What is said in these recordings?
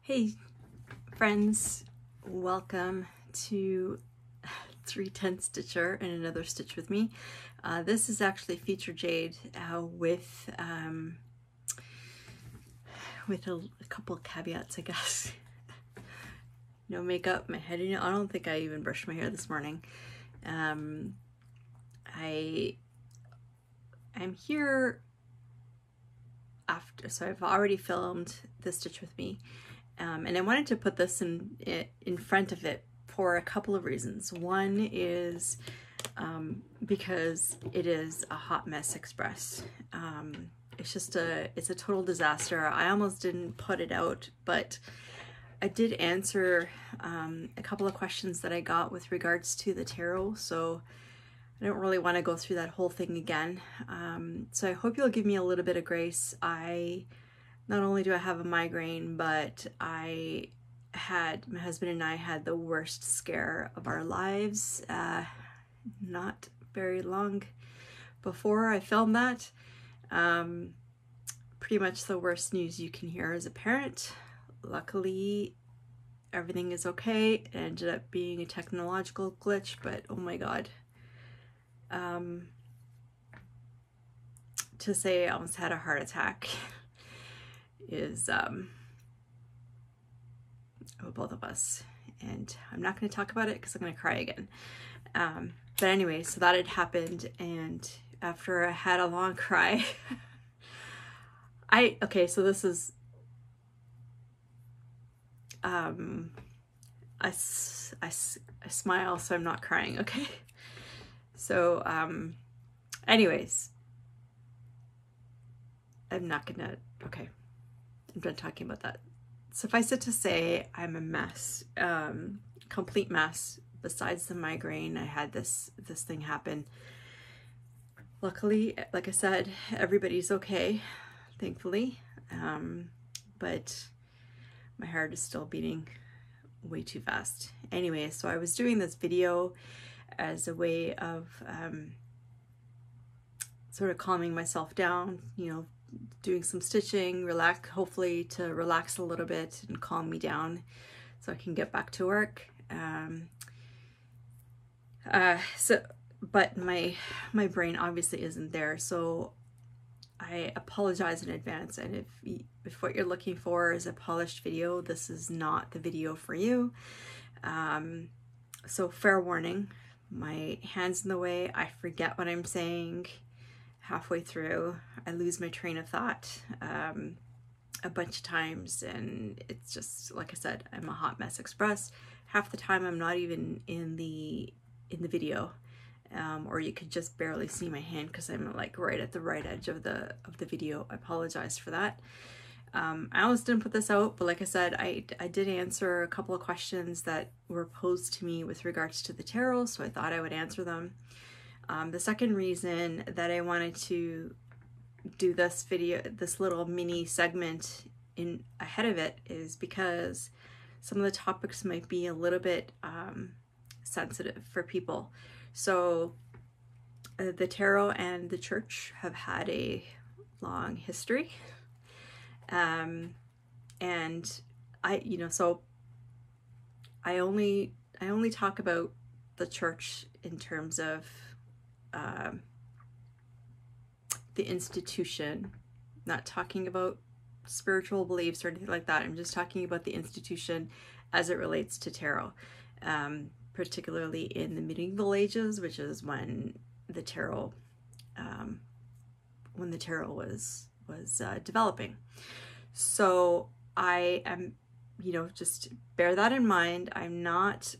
Hey friends, welcome to 310 Stitcher and another Stitch with me. This is actually feature Jade with a couple of caveats, I guess. No makeup, my head, I don't think I even brushed my hair this morning. I'm here after, so I've already filmed the Stitch with me. And I wanted to put this in front of it for a couple of reasons. One is because it is a hot mess express. It's a total disaster. I almost didn't put it out, but I did answer a couple of questions that I got with regards to the tarot, so I don't really want to go through that whole thing again. So I hope you'll give me a little bit of grace. Not only do I have a migraine, but my husband and I had the worst scare of our lives not very long before I filmed that. Pretty much the worst news you can hear as a parent. Luckily, everything is okay. It ended up being a technological glitch, but oh my God. To say I almost had a heart attack is both of us, and I'm not going to talk about it because I'm going to cry again. But anyway, so that had happened, and after I had a long cry, so this is I smile so I'm not crying, okay? So anyways, I'm not gonna, okay, I'm done talking about that. Suffice it to say, I'm a mess, complete mess. Besides the migraine, I had this thing happen. Luckily, like I said, everybody's okay, thankfully, but my heart is still beating way too fast. Anyway, so I was doing this video as a way of sort of calming myself down, you know, doing some stitching, hopefully to relax a little bit and calm me down so I can get back to work. But my brain obviously isn't there, so I apologize in advance. And if what you're looking for is a polished video, this is not the video for you. So fair warning, my hand's in the way. I forget what I'm saying halfway through. I lose my train of thought a bunch of times, and it's just, like I said, I'm a hot mess express. Half the time I'm not even in the video, or you could just barely see my hand because I'm like right at the right edge of the video. I apologize for that. I almost didn't put this out, but like I said, I did answer a couple of questions that were posed to me with regards to the tarot, so I thought I would answer them. The second reason that I wanted to do this video, this little mini segment ahead of it, is because some of the topics might be a little bit sensitive for people. So the tarot and the church have had a long history. And so I only talk about the church in terms of the institution, not talking about spiritual beliefs or anything like that. I'm just talking about the institution as it relates to tarot, particularly in the medieval ages, which is when the tarot was developing. So I am, just bear that in mind. I'm not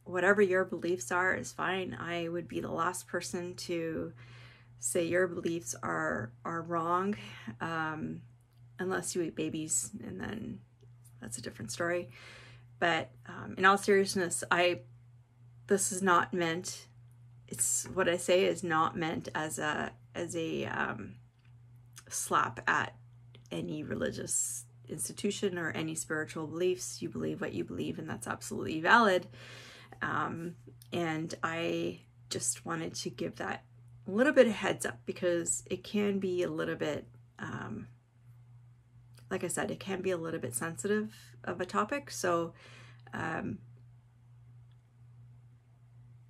whatever your beliefs are is fine. I would be the last person to say your beliefs are wrong, unless you eat babies, and then that's a different story. But in all seriousness, this is not meant, what I say is not meant as a slap at any religious institution or any spiritual beliefs. You believe what you believe, and that's absolutely valid. And I just wanted to give that a little bit of heads up because it can be a little bit like I said, it can be a little bit sensitive of a topic, so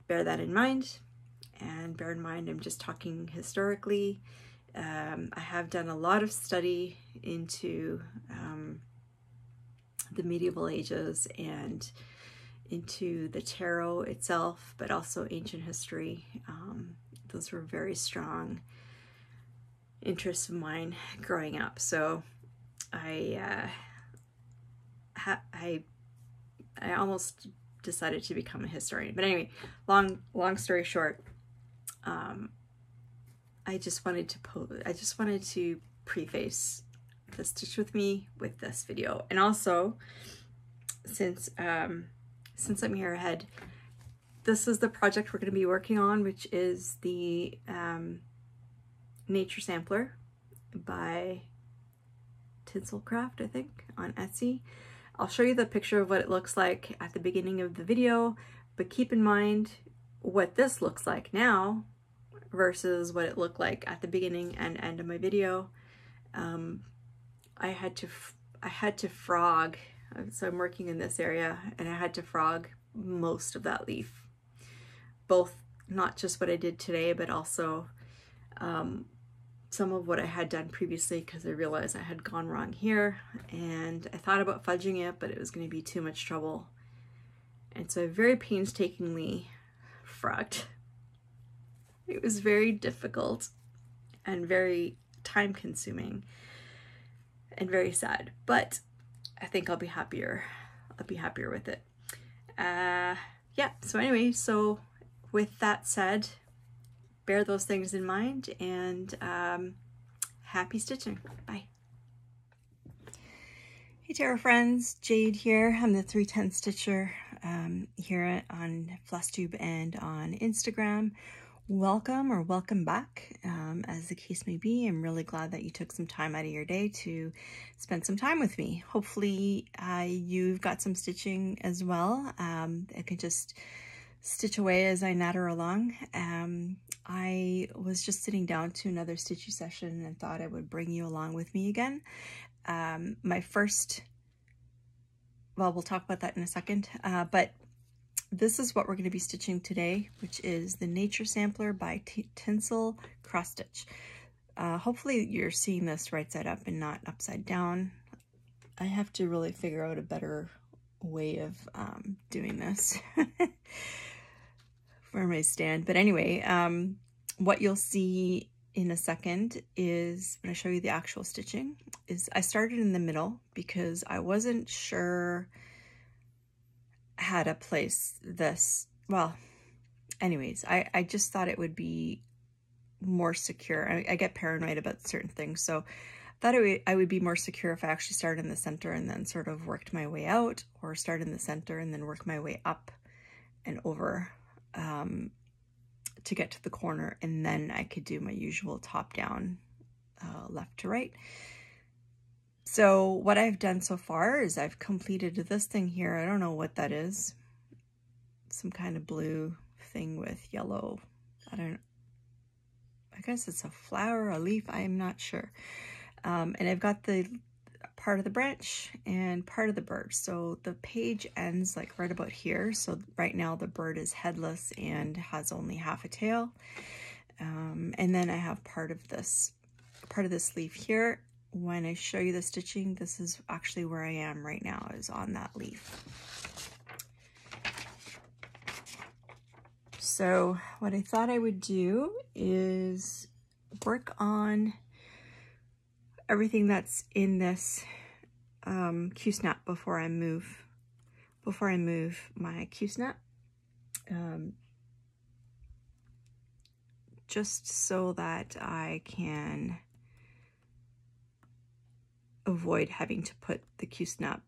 bear that in mind, and bear in mind I'm just talking historically. I have done a lot of study into the medieval ages and into the tarot itself, but also ancient history. Those were very strong interests of mine growing up. So I almost decided to become a historian. But anyway, long story short, I just wanted to preface the Stitch With Me with this video. And also, since I'm here ahead, this is the project we're going to be working on, which is the Nature Sampler by Tinselcraft, I think, on Etsy. I'll show you the picture of what it looks like at the beginning of the video, but keep in mind what this looks like now versus what it looked like at the beginning and end of my video. I had to frog, so I'm working in this area, and I had to frog most of that leaf. Both, not just what I did today, but also some of what I had done previously, because I realized I had gone wrong here, and I thought about fudging it, but it was going to be too much trouble. And so I very painstakingly frogged. It was very difficult and very time consuming and very sad, but I think I'll be happier. I'll be happier with it. Yeah, so anyway, so with that said, bear those things in mind, and happy stitching. Bye. Hey tarot friends, Jade here. I'm the 310 Stitcher here on FlossTube and on Instagram. Welcome or welcome back, as the case may be. I'm really glad that you took some time out of your day to spend some time with me. Hopefully you've got some stitching as well. I can just stitch away as I natter along. I was just sitting down to another stitchy session and thought I would bring you along with me again. My first, well, we'll talk about that in a second, but this is what we're going to be stitching today, which is the Nature Sampler by Tinsel Cross Stitch. Hopefully you're seeing this right side up and not upside down. I have to really figure out a better way of doing this where I stand. But anyway, what you'll see in a second is, when I show you the actual stitching, is I started in the middle because I wasn't sure how to place this. Well, anyways, I just thought it would be more secure. I get paranoid about certain things, so I thought I would be more secure if I actually started in the center and then sort of worked my way out, or start in the center and then work my way up and over to get to the corner, and then I could do my usual top down, left to right. So what I've done so far is I've completed this thing here. I don't know what that is. Some kind of blue thing with yellow. I guess it's a flower, a leaf, I'm not sure. And I've got the part of the branch and part of the bird. So the page ends like right about here. So right now the bird is headless and has only half a tail. And then I have part of this leaf here. When I show you the stitching, this is actually where I am right now, is on that leaf. So what I thought I would do is work on everything that's in this Q-snap before I move my Q-snap, just so that I can avoid having to put the Q-snap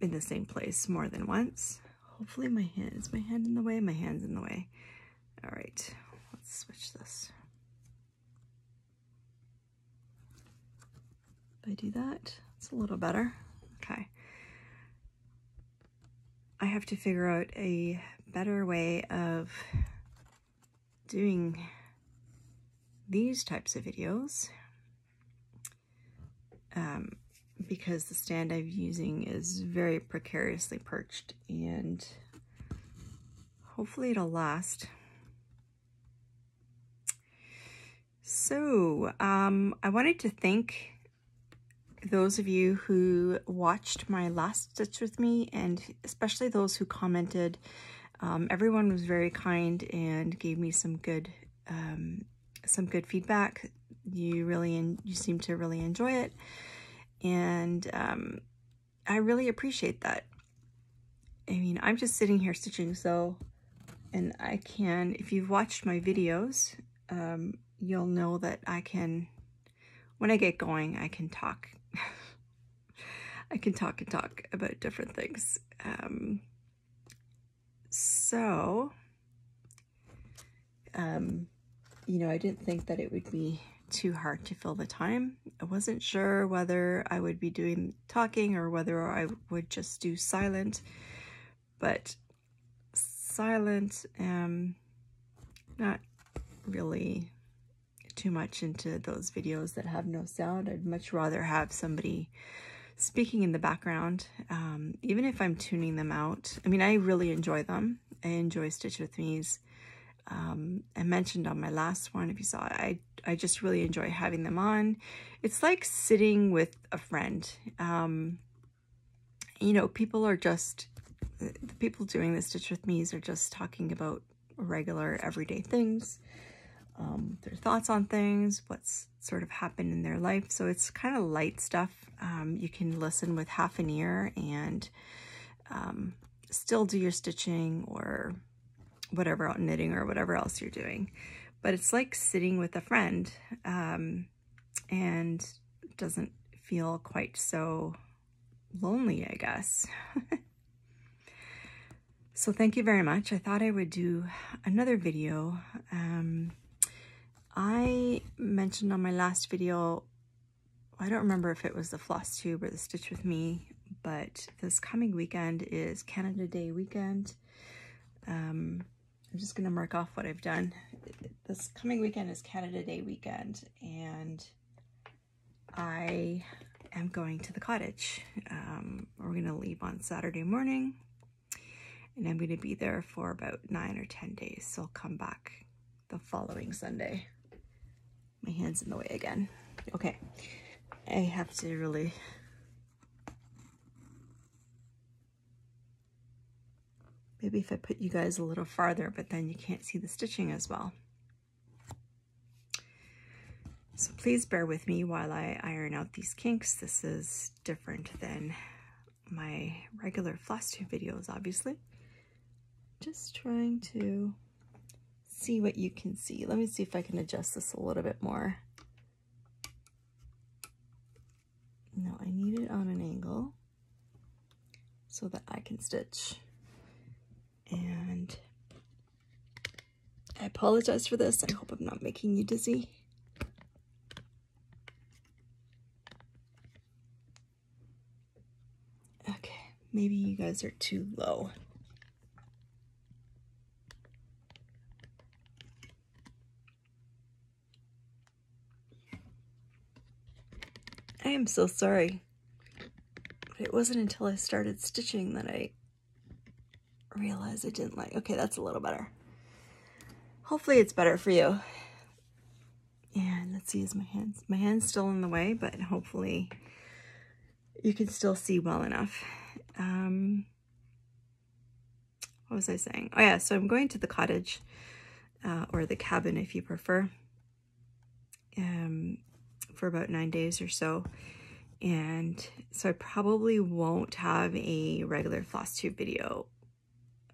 in the same place more than once. Hopefully is my hand in the way? My hand's in the way. All right, let's switch this. If I do that, it's a little better. Okay. I have to figure out a better way of doing these types of videos. because the stand I'm using is very precariously perched, and hopefully it'll last. So I wanted to thank those of you who watched my last stitch with me, and especially those who commented. Everyone was very kind and gave me some good feedback. You seem to really enjoy it, and I really appreciate that. I mean, I'm just sitting here stitching, so, and I can, if you've watched my videos, you'll know that I can, when I get going, I can talk. I can talk and talk about different things. You know, I didn't think that it would be too hard to fill the time. I wasn't sure whether I would be doing talking or whether I would just do silent, but silent, not really too much into those videos that have no sound. I'd much rather have somebody speaking in the background, even if I'm tuning them out. I mean, I really enjoy them. I enjoy Stitch With Me's. I mentioned on my last one, if you saw it, I just really enjoy having them on. It's like sitting with a friend. You know, people are just, the people doing the Stitch With Me's are just talking about regular everyday things, their thoughts on things, what's sort of happened in their life. So it's kind of light stuff. You can listen with half an ear and still do your stitching or whatever, knitting or whatever else you're doing. But it's like sitting with a friend, and it doesn't feel quite so lonely, I guess. So thank you very much. I thought I would do another video. I mentioned on my last video, I don't remember if it was the floss tube or the Stitch With Me, but this coming weekend is Canada Day weekend. I'm just going to mark off what I've done. This coming weekend is Canada Day weekend, and I am going to the cottage. We're going to leave on Saturday morning, and I'm going to be there for about 9 or 10 days. So I'll come back the following Sunday. My hand's in the way again. Okay, I have to really... Maybe if I put you guys a little farther, but then you can't see the stitching as well. So please bear with me while I iron out these kinks. This is different than my regular floss tube videos, obviously. Just trying to see what you can see. Let me see if I can adjust this a little bit more. No, I need it on an angle so that I can stitch. And I apologize for this. I hope I'm not making you dizzy. Okay, maybe you guys are too low. I am so sorry. But it wasn't until I started stitching that I realized I didn't like. Okay, that's a little better. Hopefully it's better for you. And let's see, is my hand's still in the way, but hopefully you can still see well enough. What was I saying? Oh yeah, so I'm going to the cottage, or the cabin if you prefer, for about 9 days or so. And so I probably won't have a regular floss tube video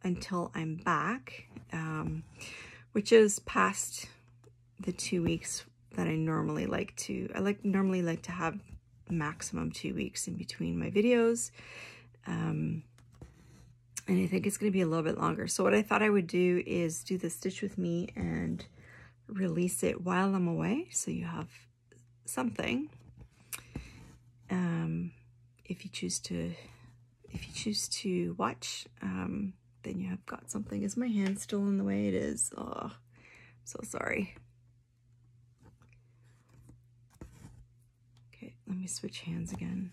until I'm back, which is past the 2 weeks that I normally like to. Normally like to have maximum 2 weeks in between my videos, and I think it's going to be a little bit longer. So what I thought I would do is do the Stitch With Me and release it while I'm away, so you have something. If you choose to watch, then you have got something. Is my hand still in the way? It is. Oh, I'm so sorry. Okay, let me switch hands again.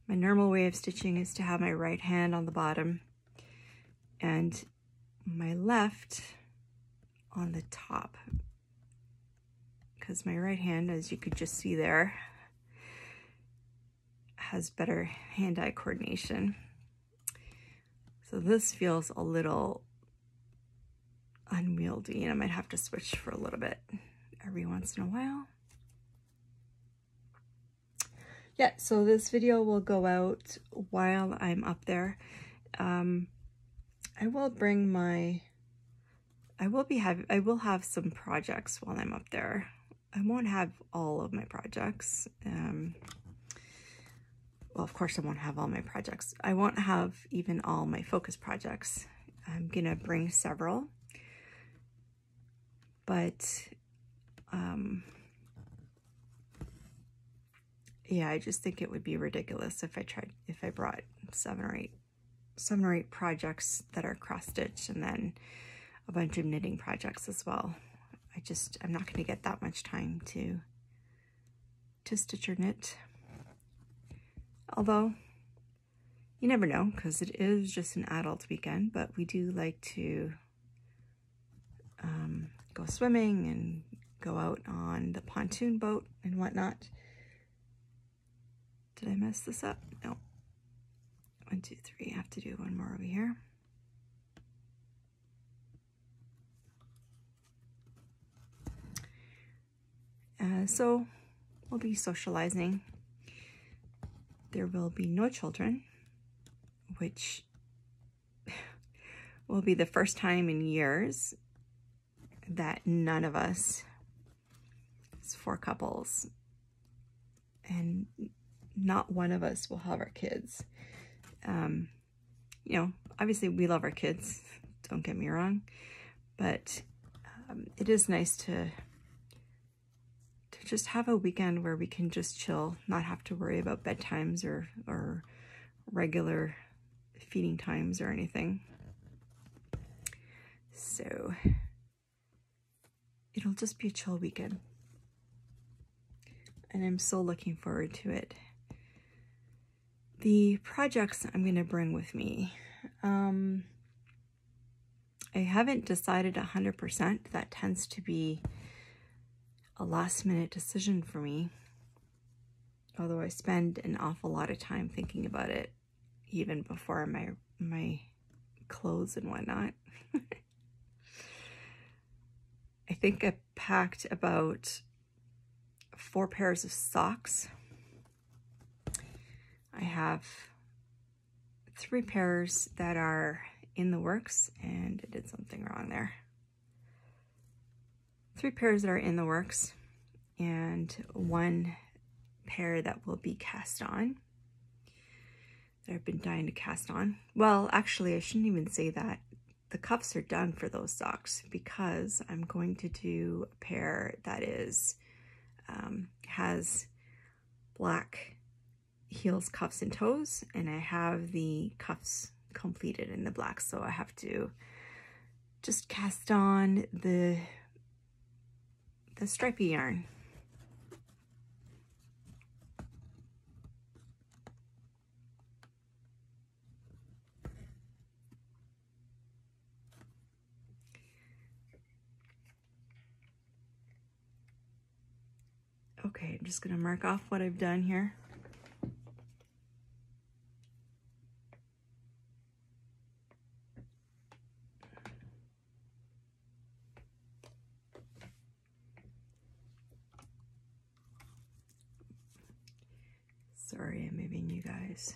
My normal way of stitching is to have my right hand on the bottom and my left on the top, because my right hand, as you could just see there, has better hand-eye coordination. So this feels a little unwieldy, and I might have to switch for a little bit every once in a while. Yeah, so this video will go out while I'm up there. I will bring my, I will have some projects while I'm up there. I won't have all of my projects. Well, of course I won't have all my projects. I won't have even all my focus projects. I'm gonna bring several, but yeah, I just think it would be ridiculous if I brought seven or eight projects that are cross-stitch and then a bunch of knitting projects as well. I'm not going to get that much time to stitch or knit. Although, you never know, because it is just an adult weekend, but we do like to go swimming and go out on the pontoon boat and whatnot. Did I mess this up? No. 1, 2, 3. I have to do one more over here. So we'll be socializing. There will be no children, which will be the first time in years that none of us, it's 4 couples, and not one of us will have our kids. You know, obviously we love our kids, don't get me wrong, but it is nice to just have a weekend where we can just chill, not have to worry about bedtimes or regular feeding times or anything. So it'll just be a chill weekend, and I'm so looking forward to it. The projects I'm going to bring with me, I haven't decided 100%. That tends to be a last-minute decision for me, although I spend an awful lot of time thinking about it even before my clothes and whatnot. I think I packed about 4 pairs of socks. I have 3 pairs that are in the works, and I did something wrong there. 3 pairs that are in the works, and 1 pair that will be cast on, that I've been dying to cast on. Well, actually, I shouldn't even say that. The cuffs are done for those socks, because I'm going to do a pair that is has black heels, cuffs, and toes, and I have the cuffs completed in the black, so I have to just cast on the stripy yarn. Okay, I'm just going to mark off what I've done here. Sorry, I'm moving you guys.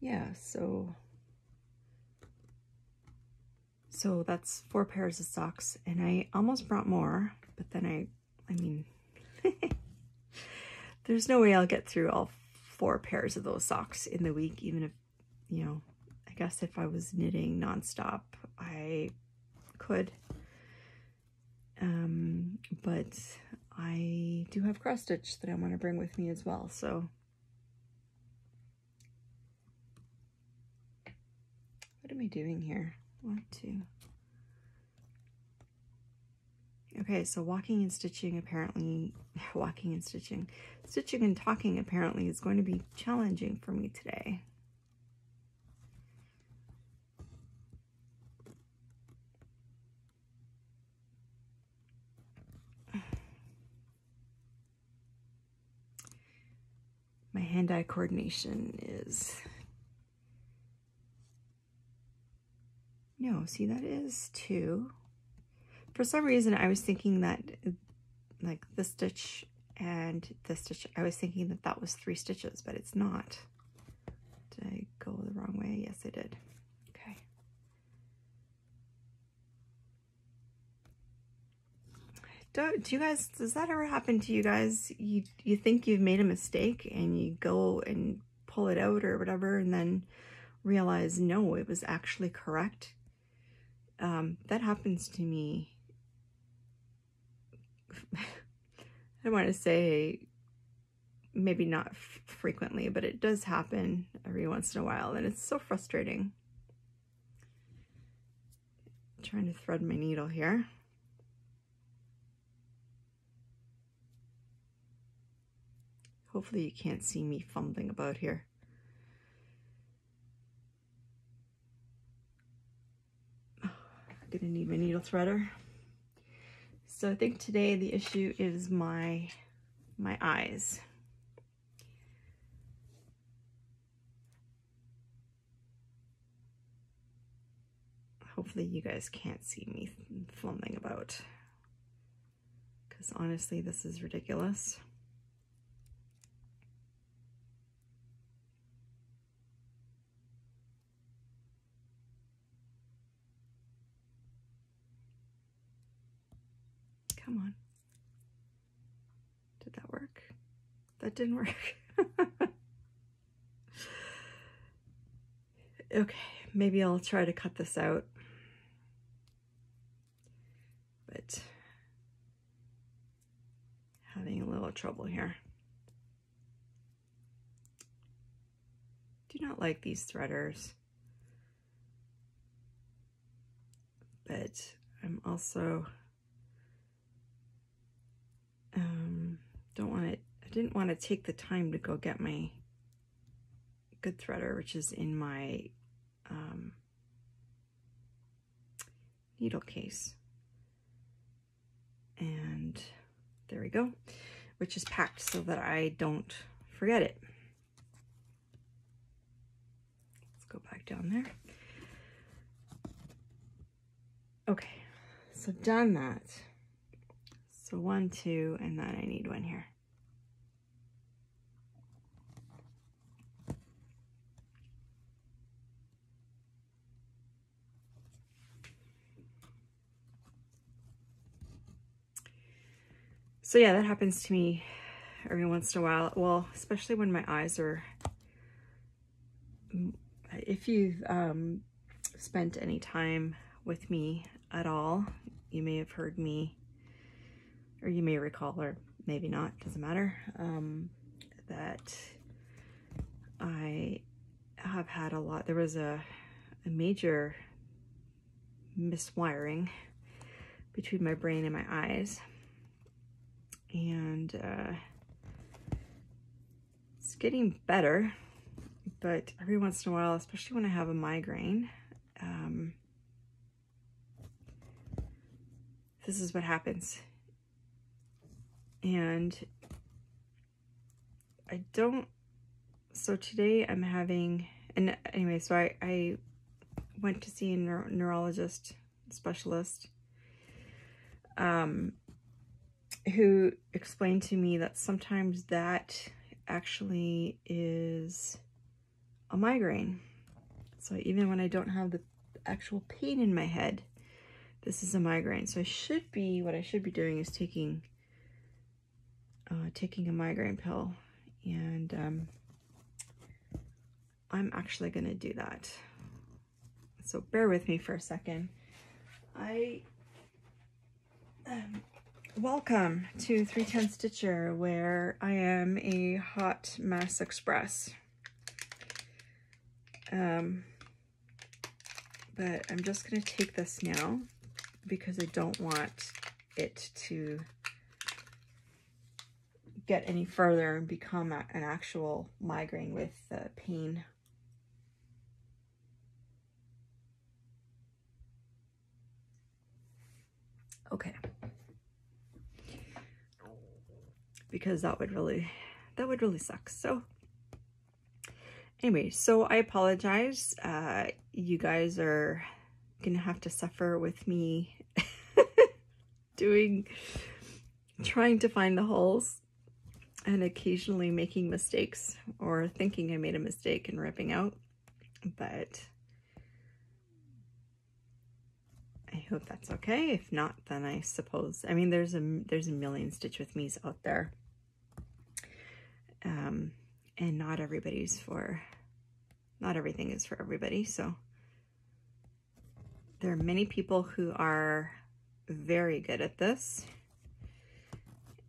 Yeah, so that's 4 pairs of socks, and I almost brought more, but then I mean, there's no way I'll get through all 4 pairs of those socks in the week, even if, you know, I guess if I was knitting nonstop, I could. But I do have cross stitch that I want to bring with me as well, so. What am I doing here? 1, 2. Okay, so walking and stitching apparently, stitching and talking apparently is going to be challenging for me today. My hand-eye coordination is, no, see, that is 2. For some reason, I was thinking that, like, this stitch and this stitch, I was thinking that that was 3 stitches, but it's not. Did I go the wrong way? Yes, I did. Okay. Do you guys, does that ever happen to you guys? You think you've made a mistake and you go and pull it out or whatever, and then realize, no, it was actually correct? That happens to me. I don't want to say maybe not frequently, but it does happen every once in a while, and it's so frustrating. I'm trying to thread my needle here. Hopefully you can't see me fumbling about here. Oh, I'm gonna need my needle threader. So I think today the issue is my eyes. Hopefully you guys can't see me fumbling about, because honestly this is ridiculous. Come on. Did that work? That didn't work. Okay, maybe I'll try to cut this out. But having a little trouble here. Do not like these threaders. But I'm also I didn't want to take the time to go get my good threader, which is in my needle case. And there we go, which is packed so that I don't forget it. Let's go back down there. Okay, so done that. So 1, 2, and then I need one here. So yeah, that happens to me every once in a while. Well, especially when my eyes are, if you've spent any time with me at all, you may have heard me, or you may recall, or maybe not, doesn't matter, that I have had a lot, there was a major miswiring between my brain and my eyes. And it's getting better, but every once in a while, especially when I have a migraine, this is what happens. And I don't, so today I'm having, and anyway, so I went to see a neurologist specialist, who explained to me that sometimes that actually is a migraine. So even when I don't have the actual pain in my head, this is a migraine. So what I should be doing is taking a migraine pill, and I'm actually gonna do that. So bear with me for a second. Welcome to 310 Stitcher, where I am a hot mess express. But I'm just going to take this now because I don't want it to get any further and become an actual migraine with pain. Okay. Because that would really suck. So anyway, so I apologize. You guys are gonna have to suffer with me trying to find the holes and occasionally making mistakes or thinking I made a mistake and ripping out, but I hope that's okay. If not, then I suppose, I mean, there's a million Stitch With Me's out there, and not everything is for everybody. So there are many people who are very good at this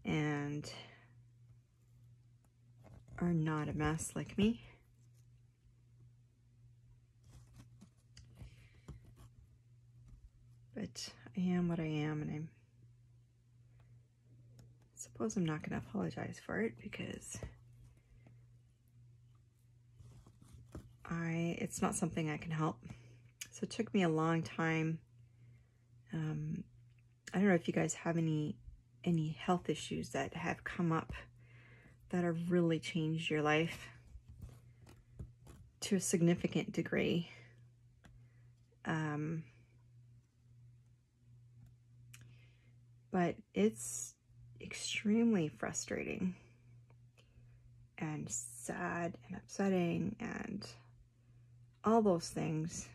and are not a mess like me. But I am what I am, and I suppose I'm not going to apologize for it because it's not something I can help. So it took me a long time. I don't know if you guys have any health issues that have come up that have really changed your life to a significant degree. But it's extremely frustrating and sad and upsetting and all those things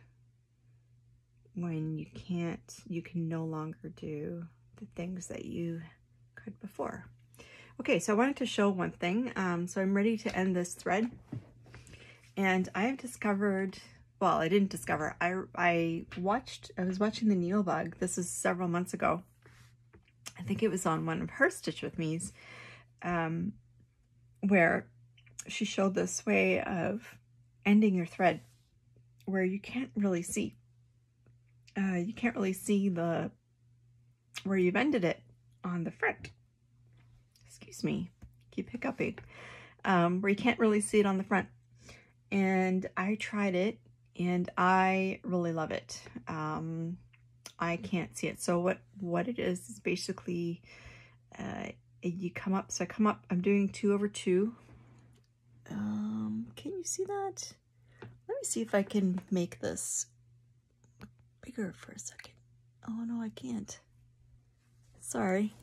when you can no longer do the things that you could before. Okay, so I wanted to show one thing. So I'm ready to end this thread, and I have discovered, well, I didn't discover, I was watching the Needlebug. This is several months ago. I think it was on one of her Stitch With Me's, where she showed this way of ending your thread where you can't really see. You can't really see where you've ended it on the front. Excuse me, keep hiccuping. Where you can't really see it on the front. And I tried it and I really love it. I can't see it. So what it is basically, you come up. So I come up, I'm doing 2 over 2. Can you see that? Let me see if I can make this bigger for a second. Oh no, I can't. Sorry.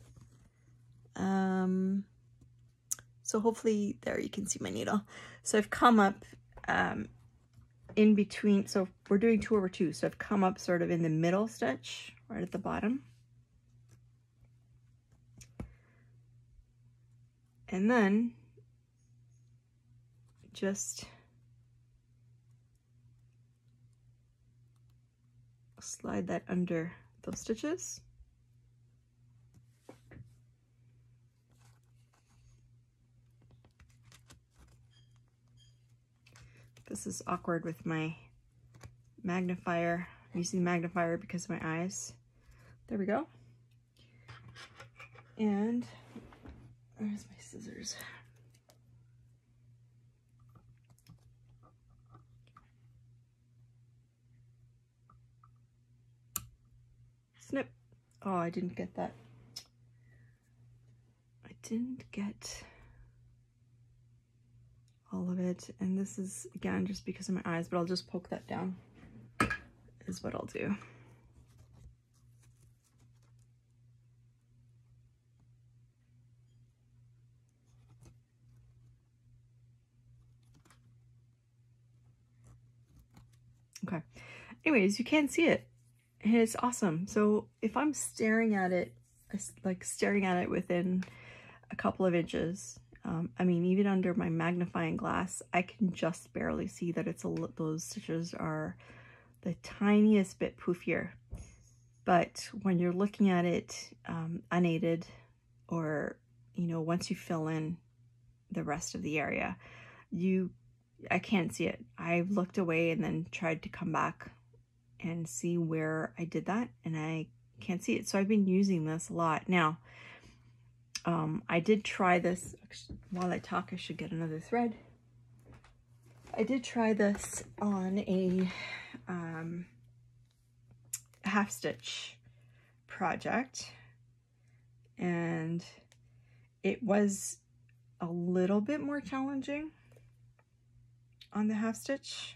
So hopefully there you can see my needle. So I've come up in between, so we're doing 2 over 2. So I've come up sort of in the middle stitch, right at the bottom. And then just slide that under those stitches. This is awkward with my magnifier. I'm using the magnifier because of my eyes. There we go. And where's my scissors? Snip. Oh, I didn't get that. I didn't get all of it. And this is, again, just because of my eyes, but I'll just poke that down is what I'll do. Okay. Anyways, you can't see it. And it's awesome. So if I'm staring at it, like staring at it within a couple of inches, I mean, even under my magnifying glass, I can just barely see that those stitches are the tiniest bit poofier. But when you're looking at it unaided, or, you know, once you fill in the rest of the area, I can't see it. I've looked away and then tried to come back and see where I did that, and I can't see it. So I've been using this a lot. Now, I did try this. While I talk, I should get another thread. I did try this on a half stitch project, and it was a little bit more challenging on the half stitch.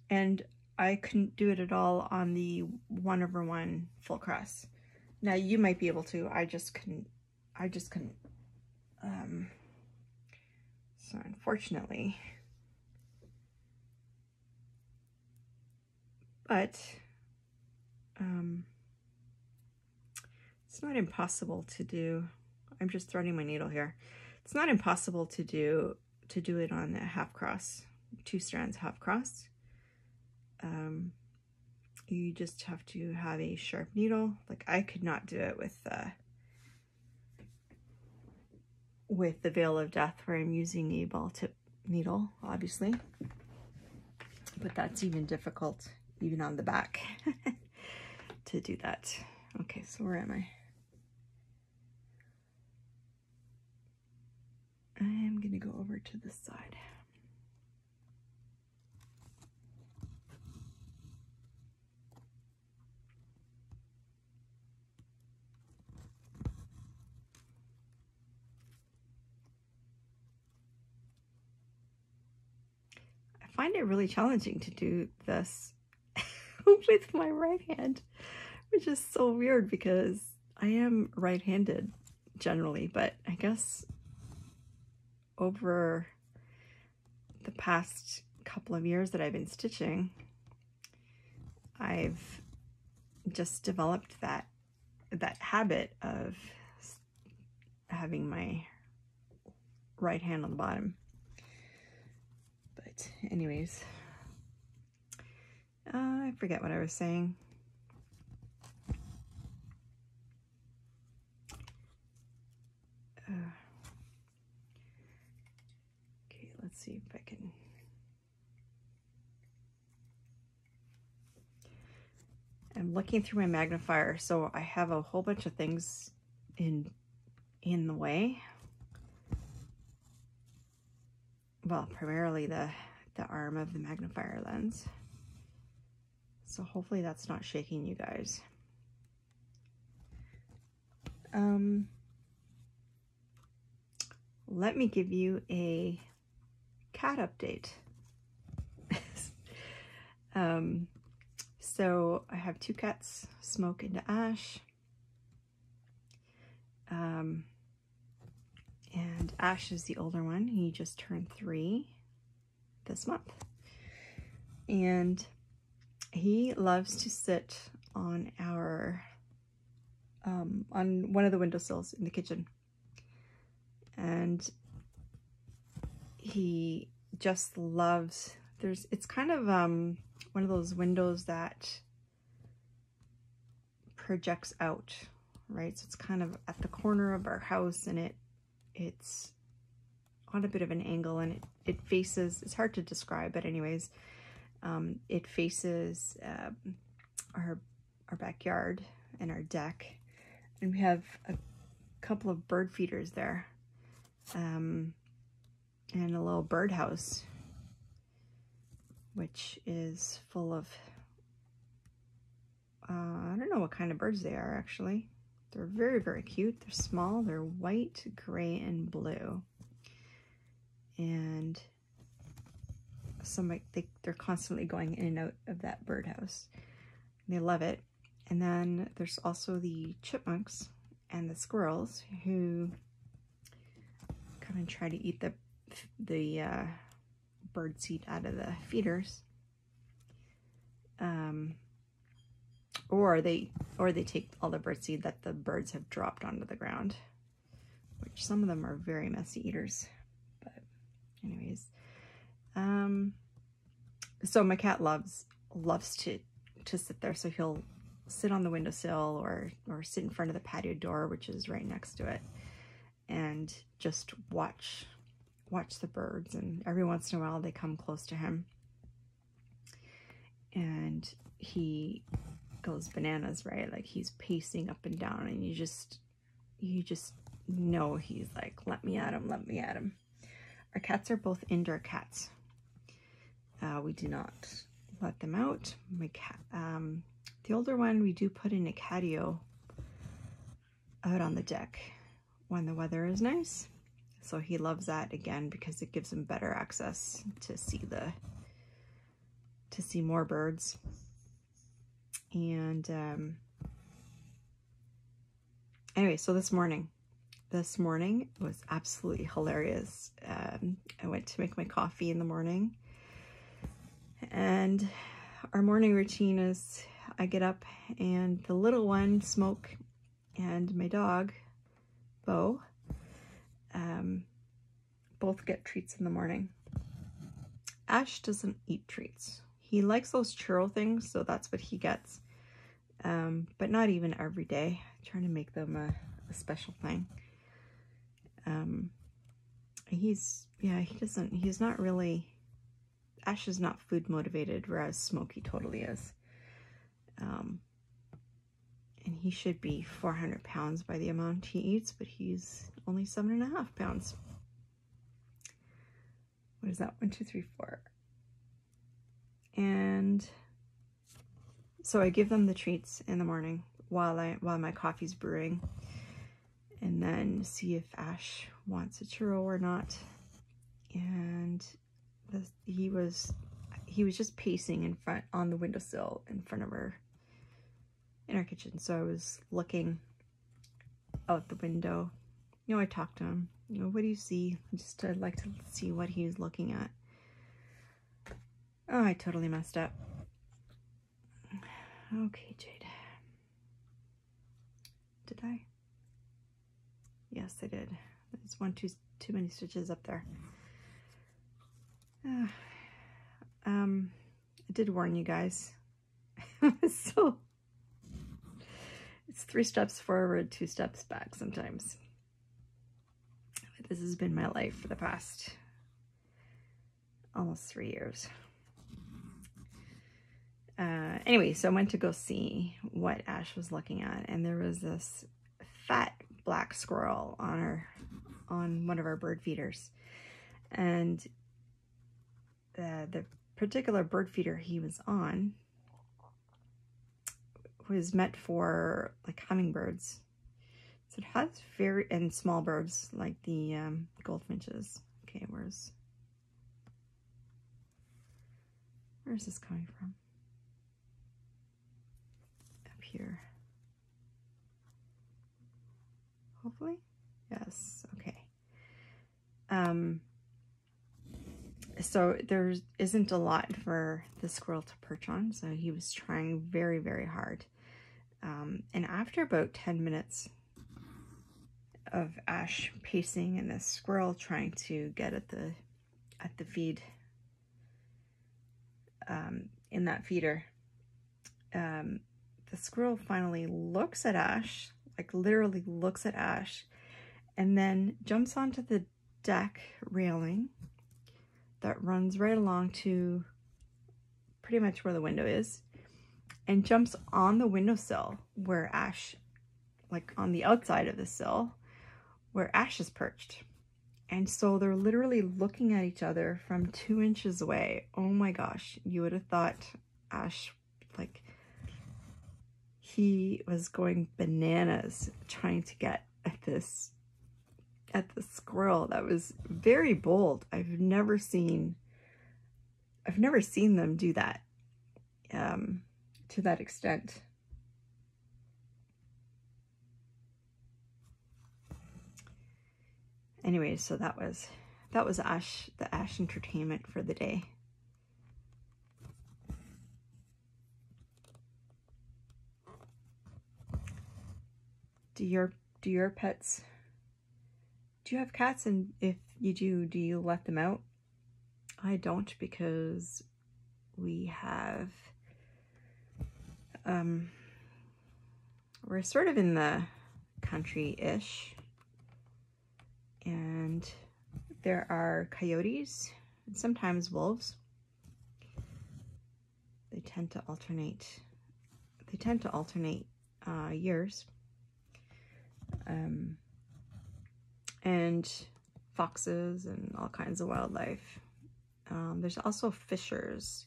And I couldn't do it at all on the 1/1 full cross. Now you might be able to, I just couldn't. So unfortunately, but it's not impossible to do. I'm just threading my needle here. It's not impossible to do it on a half cross, 2 strands half cross. You just have to have a sharp needle. Like I could not do it with the Veil of Death, where I'm using a ball tip needle, obviously, but that's even difficult, even on the back, to do that. Okay, so where am I? I'm gonna go over to this side. I find it really challenging to do this with my right hand, which is so weird because I am right-handed generally, but I guess over the past couple of years that I've been stitching, I've just developed that habit of having my right hand on the bottom. But anyways, I forget what I was saying. Okay, let's see if I can. I'm looking through my magnifier, so I have a whole bunch of things in the way. Well, primarily the arm of the magnifier lens. So hopefully that's not shaking you guys. Let me give you a cat update. So I have 2 cats, Smoke and Ash. And Ash is the older one. He just turned 3 this month. And he loves to sit on our, on one of the windowsills in the kitchen. And he just loves, it's kind of one of those windows that projects out, right? So it's kind of at the corner of our house, and it's on a bit of an angle, and it faces, it's hard to describe, but anyways, it faces our backyard and our deck, and we have a couple of bird feeders there, and a little birdhouse, which is full of, I don't know what kind of birds they are actually. They're very, very cute. They're small. They're white, gray, and blue. And they're constantly going in and out of that birdhouse. They love it. And then there's also the chipmunks and the squirrels who come and try to eat the bird seed out of the feeders, or they take all the bird seed that the birds have dropped onto the ground, which some of them are very messy eaters. But anyways, so my cat loves to sit there, so he'll sit on the windowsill or sit in front of the patio door, which is right next to it, and just watch the birds, and every once in a while they come close to him. and he goes bananas, right? Like he's pacing up and down, and you just know he's like, let me at him, let me at him. Our cats are both indoor cats. We do not let them out. My cat, the older one, we do put in a catio out on the deck when the weather is nice. So he loves that again because it gives him better access to see more birds. And anyway, so this morning was absolutely hilarious. I went to make my coffee in the morning, and our morning routine is I get up and the little one, Smoke, and my dog, Bo, both get treats in the morning. Ash doesn't eat treats. He likes those churro things, so that's what he gets. But not even every day. I'm trying to make them a special thing. He's not really, Ash is not food motivated, whereas Smokey totally is. And he should be 400 pounds by the amount he eats, but he's only 7.5 pounds. What is that? 1, 2, 3, 4. And so I give them the treats in the morning while my coffee's brewing, and then see if Ash wants a churro or not. And he was just pacing in front on the windowsill in front of her in our kitchen. So I was looking out the window. You know, I talked to him. You know, what do you see? I'd like to see what he's looking at. Oh, I totally messed up. Okay, Jade. Did I? Yes, I did. There's too many stitches up there. I did warn you guys. So it's 3 steps forward, 2 steps back sometimes. This has been my life for the past almost 3 years. Anyway, so I went to go see what Ash was looking at, and there was this fat black squirrel on one of our bird feeders, and the particular bird feeder he was on was meant for like hummingbirds. So it has and small birds like the goldfinches. Okay, where's this coming from? Up here. Hopefully? Yes, okay. So there isn't a lot for the squirrel to perch on, so he was trying very, very hard. And after about 10 minutes of Ash pacing and the squirrel trying to get at the feed, in that feeder, the squirrel finally looks at Ash, like literally looks at Ash, and then jumps onto the deck railing that runs right along to pretty much where the window is, and jumps on the windowsill where Ash, like on the outside of the sill, where Ash is perched. And so they're literally looking at each other from 2 inches away. Oh my gosh, you would have thought Ash, like, he was going bananas trying to get at the squirrel. That was very bold. I've never seen them do that to that extent. Anyway, so that was the Ash entertainment for the day. Do your pets, do you have cats? And if you do you let them out? I don't, because we have, we're sort of in the country-ish, and there are coyotes and sometimes wolves. They tend to alternate. They tend to alternate years. And foxes and all kinds of wildlife. There's also fishers,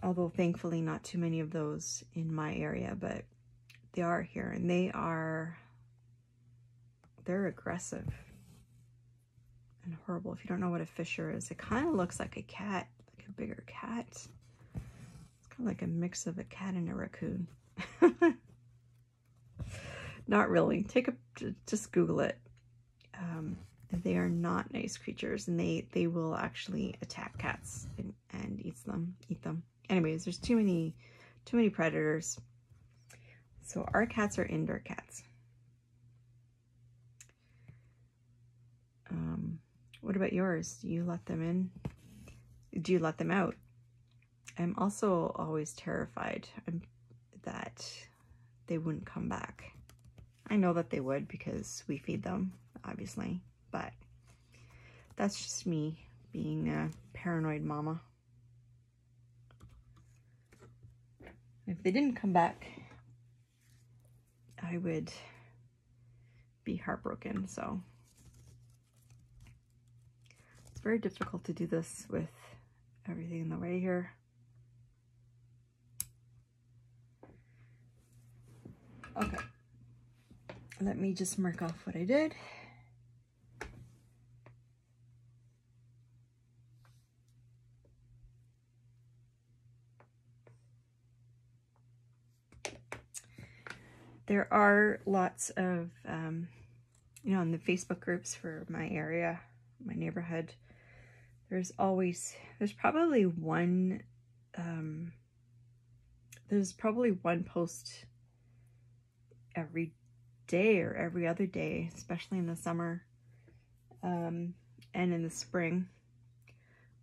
although thankfully not too many of those in my area, but they are here, and they're aggressive and horrible. If you don't know what a fisher is, it kind of looks like a cat, like a bigger cat. It's kind of like a mix of a cat and a raccoon. Not really. Just Google it. They are not nice creatures, and they will actually attack cats and eat them. Anyways, there's too many predators. So our cats are indoor cats. What about yours? Do you let them in? Do you let them out? I'm also always terrified that they wouldn't come back. I know that they would because we feed them, obviously, but that's just me being a paranoid mama. If they didn't come back, I would be heartbroken. So it's very difficult to do this with everything in the way here. Okay. Let me just mark off what I did. There are lots of, you know, in the Facebook groups for my area, my neighborhood, there's probably one post every day or every other day, especially in the summer and in the spring,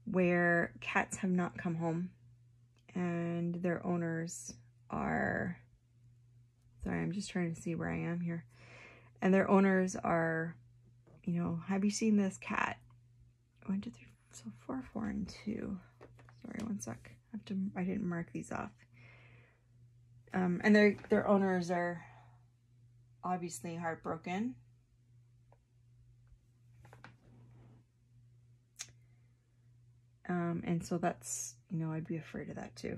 where cats have not come home and their owners are, sorry, I'm just trying to see where I am here, and their owners are, you know, have you seen this cat? 1, 2, 3, so 4, 4, and 2. Sorry, one sec. I didn't mark these off. And their owners are obviously heartbroken. And so that's, you know, I'd be afraid of that too.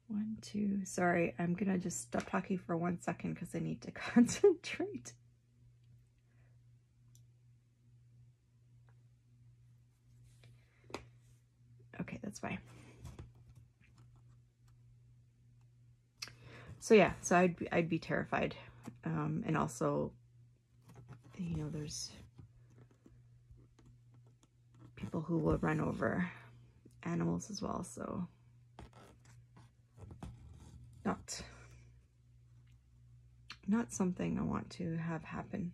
One, two, sorry, I'm gonna just stop talking for 1 second because I need to concentrate. Okay, that's fine. So yeah, so I'd be terrified. And also, you know, there's people who will run over animals as well, so not something I want to have happen.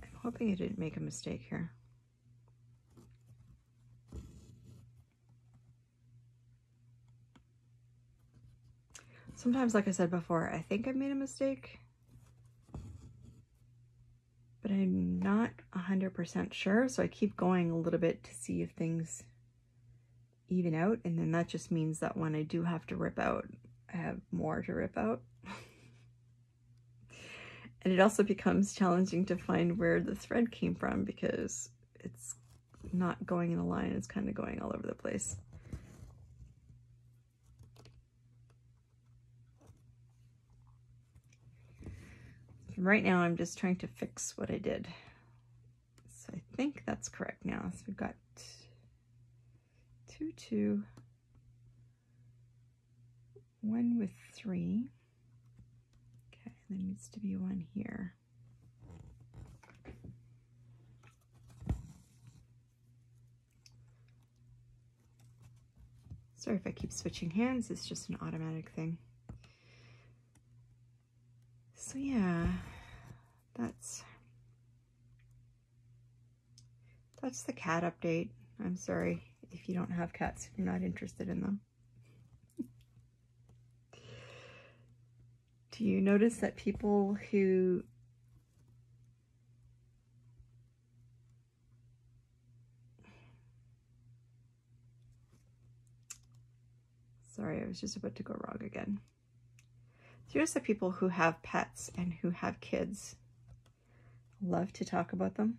I'm hoping I didn't make a mistake here. Sometimes, like I said before, I think I've made a mistake, but I'm not 100% sure, so I keep going a little bit to see if things even out, and then that just means that when I do have to rip out, I have more to rip out. And it also becomes challenging to find where the thread came from because it's not going in a line, it's kind of going all over the place. Right now I'm just trying to fix what I did. So I think that's correct now. So we've got 2, 2, 1 with 3. Okay, there needs to be 1 here. Sorry if I keep switching hands, it's just an automatic thing. So yeah, that's the cat update. I'm sorry if you don't have cats, if you're not interested in them. Do you notice that people who sorry, I was just about to go wrong again. Here's the people who have pets and who have kids. Love to talk about them.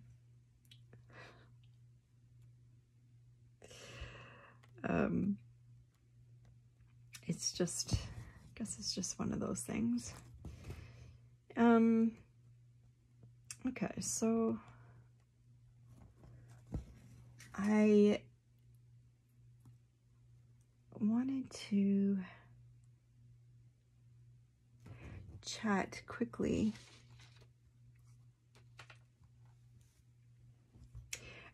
It's just, I guess it's just one of those things. Okay, so I wanted to chat quickly.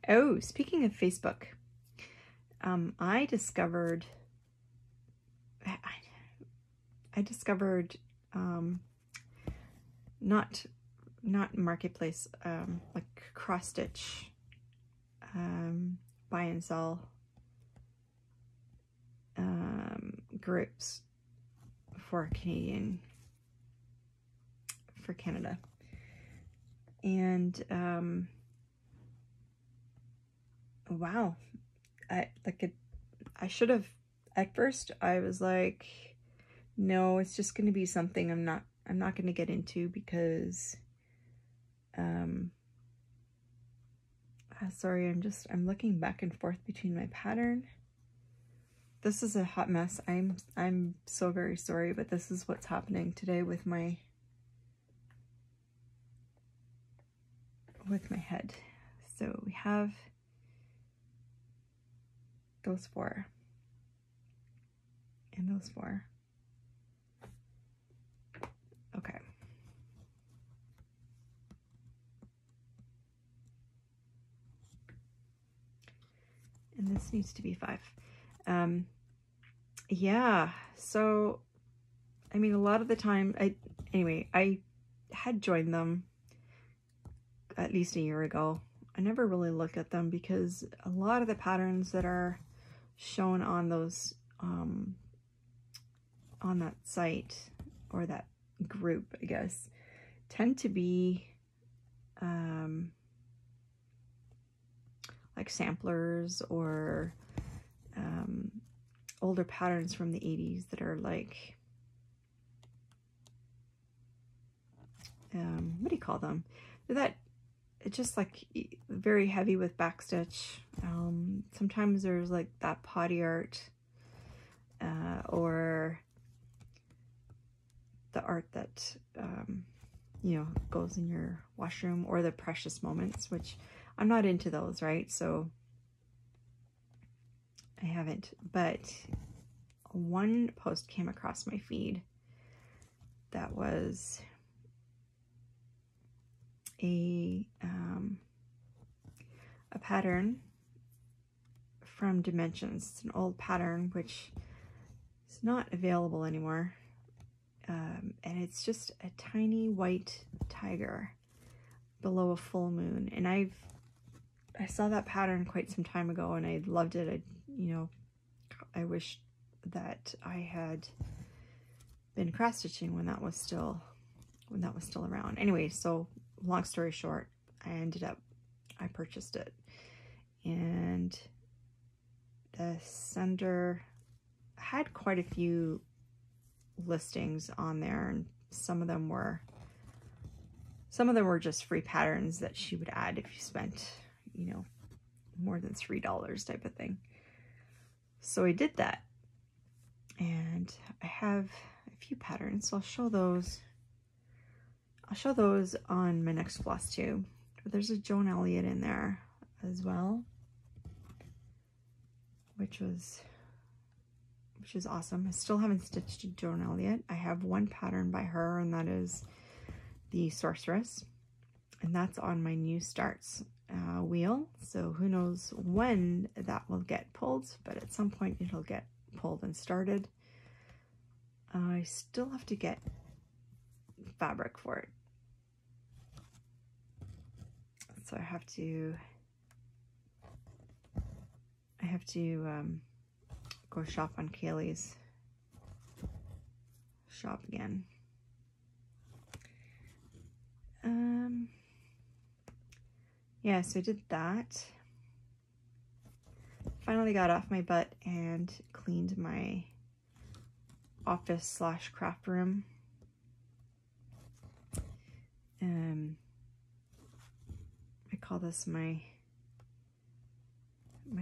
Oh, speaking of Facebook, I discovered not marketplace, like cross stitch, buy and sell groups for Canada, and wow, I should have, at first I was like, no, it's just going to be something I'm not going to get into because sorry, I'm looking back and forth between my pattern. This is a hot mess. I'm so very sorry, but this is what's happening today with my head. So we have those 4 and those 4. Okay. And this needs to be 5. Yeah, so, I mean, a lot of the time, I had joined them at least a year ago. I never really looked at them because a lot of the patterns that are shown on those, on that site, or that group, I guess, tend to be, like samplers or older patterns from the 80s that are like, what do you call them? That it's just like very heavy with backstitch. Sometimes there's like that potty art, or the art that you know, goes in your washroom, or the precious moments, which I'm not into those, right? So I haven't, but one post came across my feed that was a pattern from Dimensions. It's an old pattern which is not available anymore, and it's just a tiny white tiger below a full moon. And I saw that pattern quite some time ago, and I loved it. I wish that I had been cross stitching when that was still around. Anyway, so long story short, I purchased it, and the sender had quite a few listings on there, and some of them were just free patterns that she would add if you spent, you know, more than $3 type of thing. So I did that, and I have a few patterns, so I'll show those on my next floss too. But there's a Joan Elliott in there as well, which is awesome. I still haven't stitched a Joan Elliott. I have one pattern by her, and that is the Sorceress, and that's on my new starts wheel. So who knows when that will get pulled, but at some point it'll get pulled and started. I still have to get fabric for it, so I have to have to go shop on Kaylee's shop again. Yeah, so I did that. Finally got off my butt and cleaned my office slash craft room. I call this my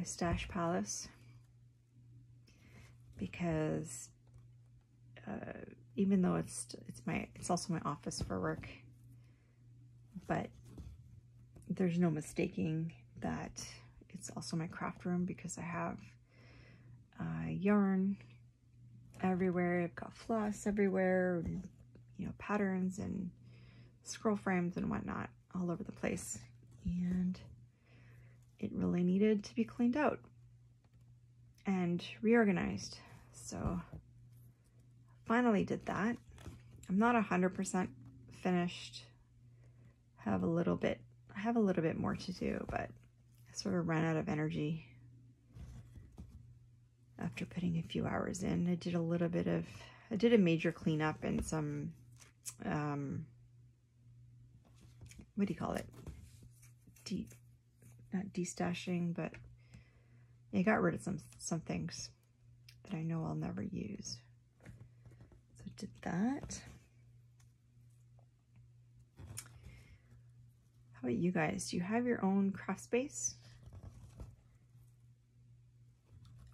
stash palace because even though it's also my office for work, but there's no mistaking that it's also my craft room because I have yarn everywhere. I've got floss everywhere, you know, patterns and scroll frames and whatnot all over the place, and it really needed to be cleaned out and reorganized. So finally did that. I'm not 100% finished. I have a little bit more to do, but I sort of ran out of energy after putting a few hours in. I did a major cleanup and some what do you call it? Not destashing, but I got rid of some things that I know I'll never use. So I did that. How about you guys? Do you have your own craft space?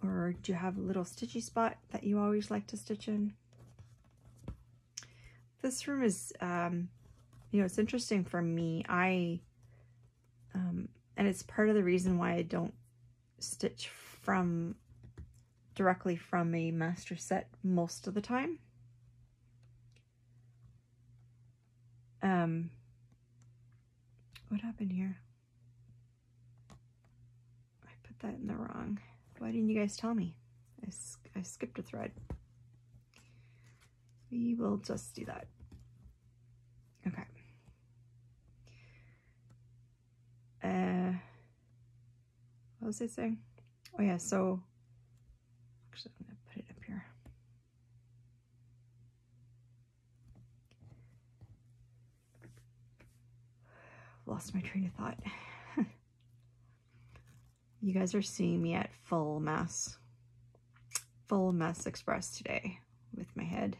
Or do you have a little stitchy spot that you always like to stitch in? This room is, you know, it's interesting for me. And it's part of the reason why I don't stitch directly from a master set most of the time. What happened here? I put that in the wrong. Why didn't you guys tell me? I skipped a thread. We will just do that. Okay. What was I saying? Oh yeah, so actually I'm gonna put it up here. Lost my train of thought. You guys are seeing me at full mess express today with my head.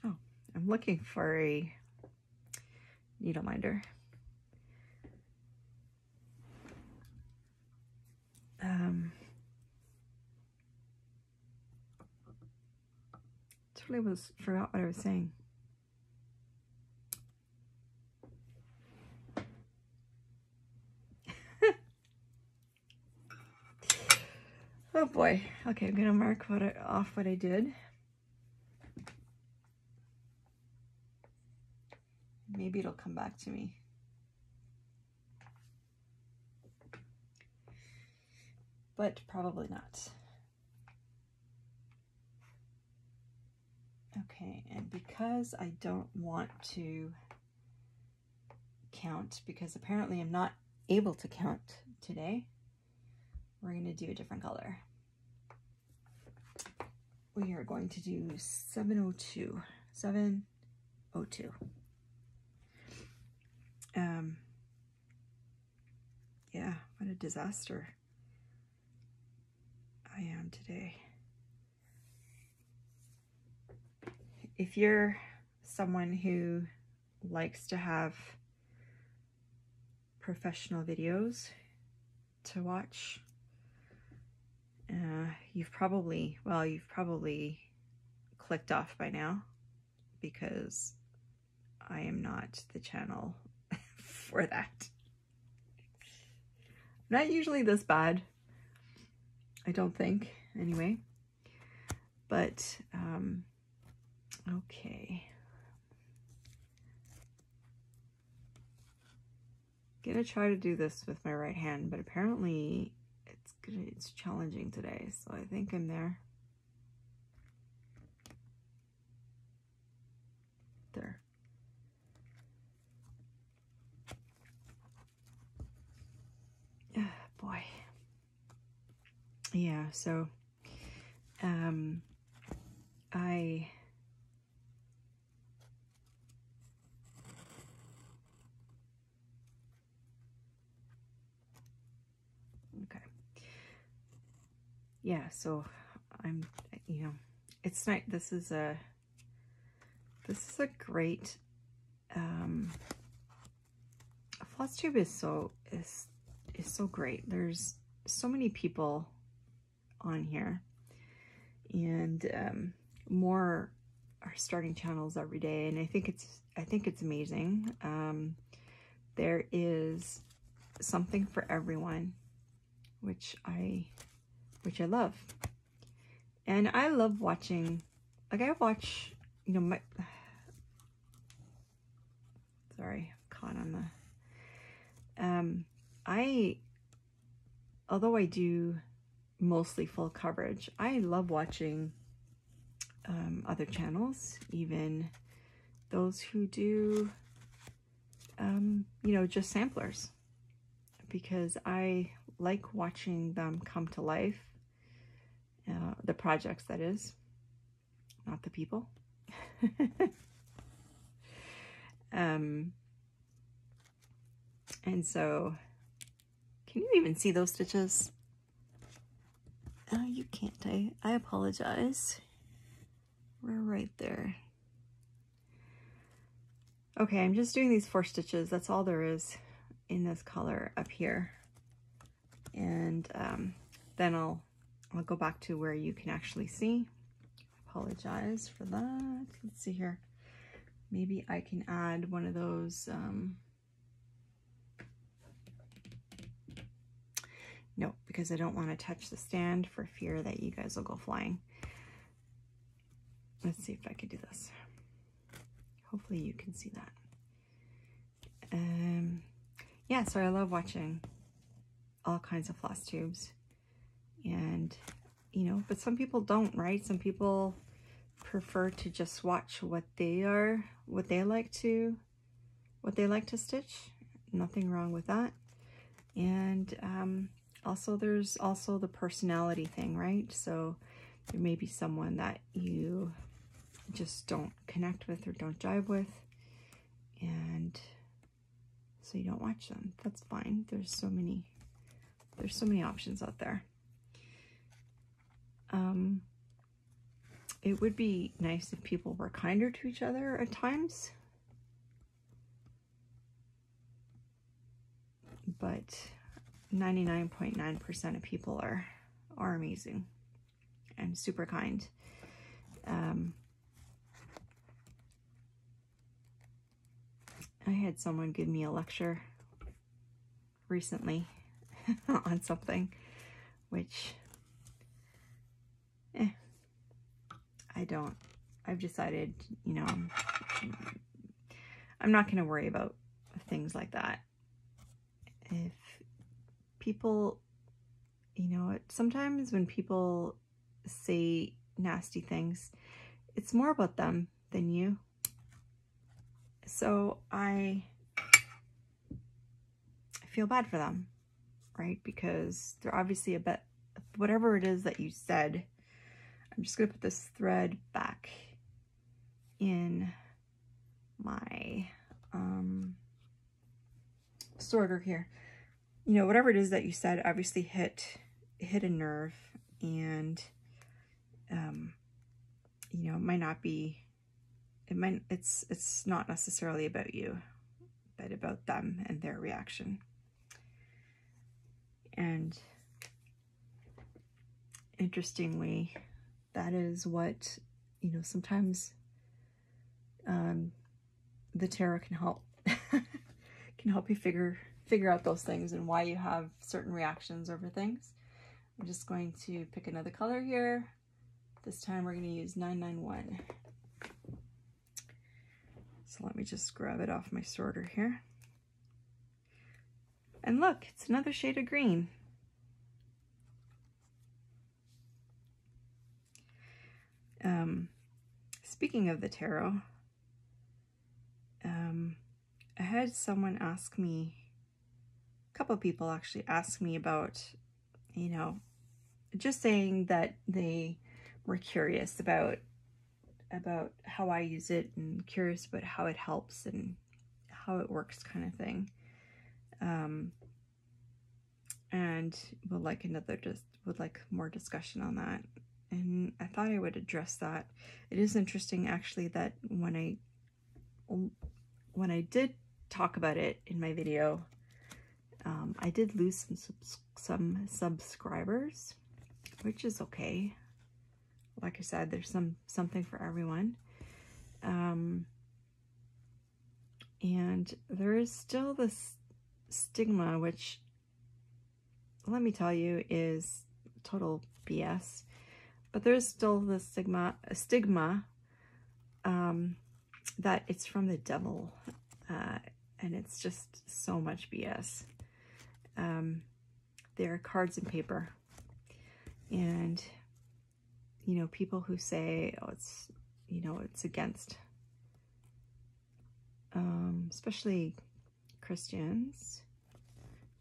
Oh, I'm looking for a needle minder. Totally forgot what I was saying. Oh boy. Okay, I'm gonna mark off what I did. Maybe it'll come back to me. But probably not. Okay, and because I don't want to count, because apparently I'm not able to count today, we're going to do a different color. We are going to do 702. 702. Yeah, what a disaster I am today. If you're someone who likes to have professional videos to watch, you've probably clicked off by now, because I am not the channel for that. Not usually this bad, I don't think, anyway. But okay, gonna try to do this with my right hand, but apparently it's challenging today, so I think I'm there. boy. Yeah, so okay. Yeah, so I'm, you know, it's not, this is a great, floss tube is so great. There's so many people on here, and more are starting channels every day, and I think it's amazing. There is something for everyone, which I love. And I love watching, like I watch, you know, sorry, caught on the, although I do mostly full coverage, I love watching other channels, even those who do, you know, just samplers, because I like watching them come to life. The projects, that is, not the people. And so, can you even see those stitches? Oh, you can't. I apologize. We're right there. Okay, I'm just doing these 4 stitches. That's all there is in this color up here. And then I'll go back to where you can actually see. Apologize for that. Let's see here. Maybe I can add one of those. No, because I don't want to touch the stand for fear that you guys will go flying. Let's see if I can do this. Hopefully you can see that. Yeah, so I love watching all kinds of floss tubes, and you know, but some people don't, right? Some people prefer to just watch what they like to stitch. Nothing wrong with that. And also there's also the personality thing, right? So there may be someone that you just don't connect with or don't jive with, and so you don't watch them. That's fine. There's so many options out there. It would be nice if people were kinder to each other at times, but 99.9% of people are amazing and super kind. I had someone give me a lecture recently on something, which I've decided, you know, I'm not going to worry about things like that. If people, you know, sometimes when people say nasty things, it's more about them than you. So I feel bad for them, right? Because they're obviously a bit, whatever it is that you said. I'm just going to put this thread back in my sorter here. You know, whatever it is that you said obviously hit a nerve, and you know, it might not be, it's not necessarily about you, but about them and their reaction. And interestingly, that is what, you know, sometimes the tarot can help you figure out those things and why you have certain reactions over things. I'm just going to pick another color here. This time we're going to use 991. So let me just grab it off my sorter here. And look, it's another shade of green. Speaking of the tarot, I had someone ask me a couple of people actually asked me about, you know, just saying that they were curious about how I use it and curious about how it helps and how it works, kind of thing. And would like more discussion on that. And I thought I would address that. It is interesting actually that when I did talk about it in my video, I did lose some subscribers, which is okay. Like I said, there's something for everyone. And there is still this stigma, which, let me tell you, is total BS. But there's still this stigma that it's from the devil, and it's just so much BS. They're cards and paper, and you know, people who say, oh, it's, you know, it's against, especially Christians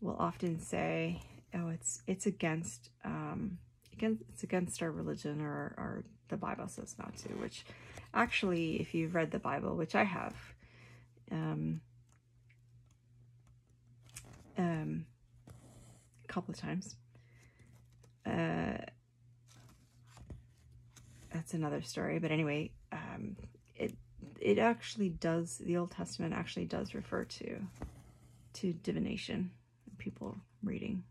will often say, oh, it's against our religion, or the Bible says not to, which actually, if you've read the Bible, which I have, a couple of times, that's another story, but anyway, it actually does, the Old Testament actually does refer to divination, people reading.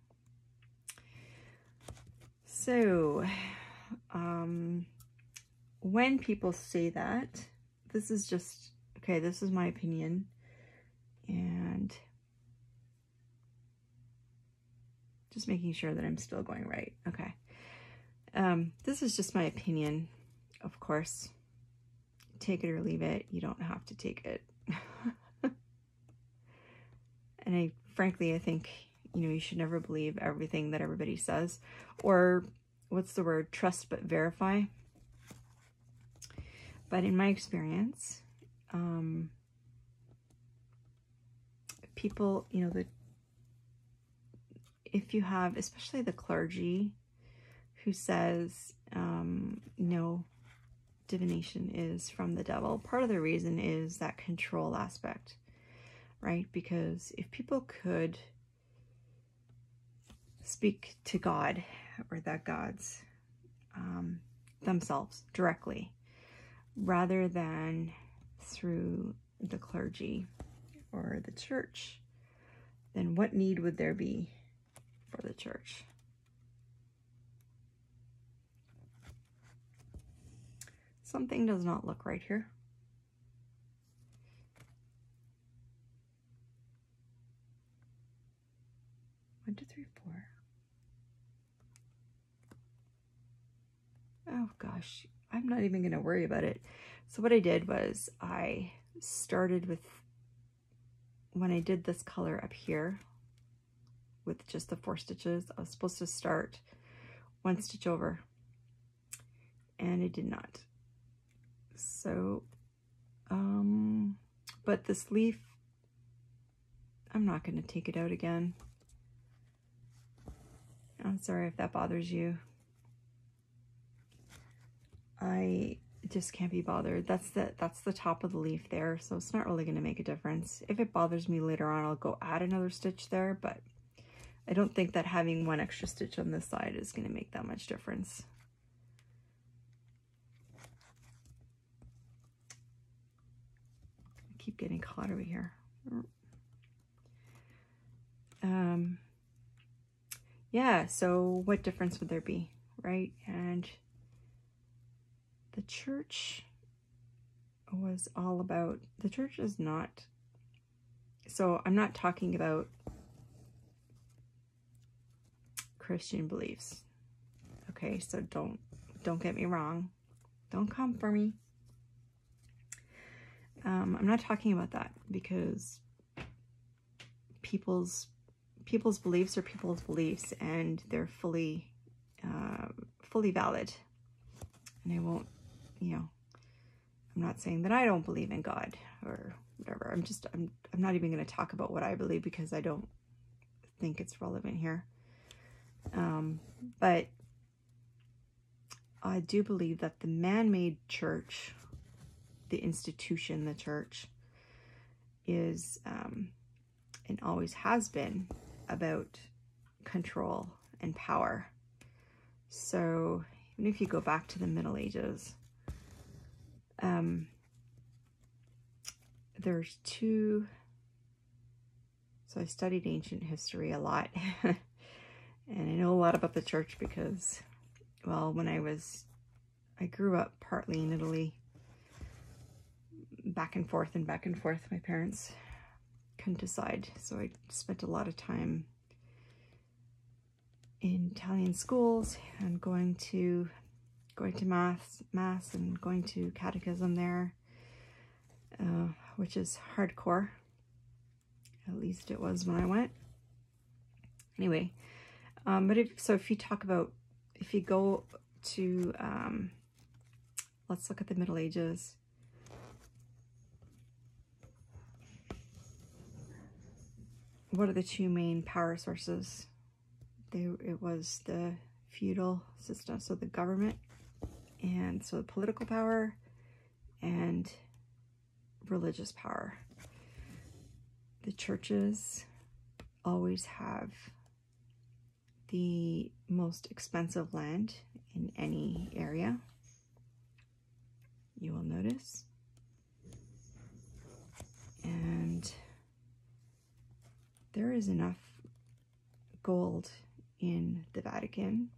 So, when people say that, this is just, okay, this is my opinion, and just making sure that I'm still going right. Okay. This is just my opinion, of course. Take it or leave it. You don't have to take it. And frankly, I think, you know, you should never believe everything that everybody says, or what's the word? Trust but verify. But in my experience, people, you know, if you have, especially the clergy, who says, no, divination is from the devil. Part of the reason is that control aspect, right? Because if people could speak to God, or that gods, themselves directly, rather than through the clergy or the church, then what need would there be for the church? Something does not look right here. One, two, three, four. Oh gosh, I'm not even going to worry about it. So what I did was I started with, when I did this color up here with just the 4 stitches, I was supposed to start 1 stitch over, and it did not. So, but this leaf, I'm not going to take it out again. I'm sorry if that bothers you. I just can't be bothered. That's the top of the leaf there, so it's not really going to make a difference. If it bothers me later on, I'll go add another stitch there, but I don't think that having 1 extra stitch on this side is going to make that much difference. I keep getting caught over here. Yeah, so what difference would there be, right? And the church was all about, the church is not, so I'm not talking about Christian beliefs. Okay, so don't get me wrong. Don't come for me. I'm not talking about that, because people's beliefs are people's beliefs, and they're fully valid. And I won't, you know, I'm not saying that I don't believe in God or whatever. I'm not even going to talk about what I believe, because I don't think it's relevant here. But I do believe that the man-made church, the institution, the church, is and always has been about control and power. So even if you go back to the Middle Ages, there's two. So I studied ancient history a lot, and I know a lot about the church because, well, when I grew up partly in Italy, back and forth. My parents couldn't decide, so I spent a lot of time in Italian schools and going to mass and going to catechism there, which is hardcore. At least it was when I went. Anyway, but if you go to, let's look at the Middle Ages. What are the two main power sources? It was the feudal system, so the government, and so the political power and religious power. The churches always have the most expensive land in any area, you will notice. And there is enough gold in the Vatican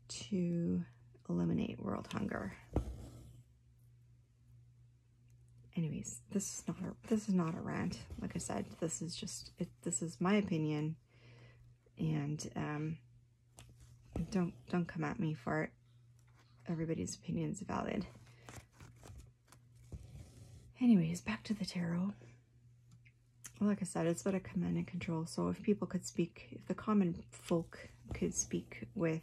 to eliminate world hunger. Anyways, this is not a rant. Like I said, this is my opinion, and don't come at me for it. Everybody's opinion is valid. Anyways, back to the tarot. Well, like I said, it's about a command and control. So if people could speak, if the common folk could speak with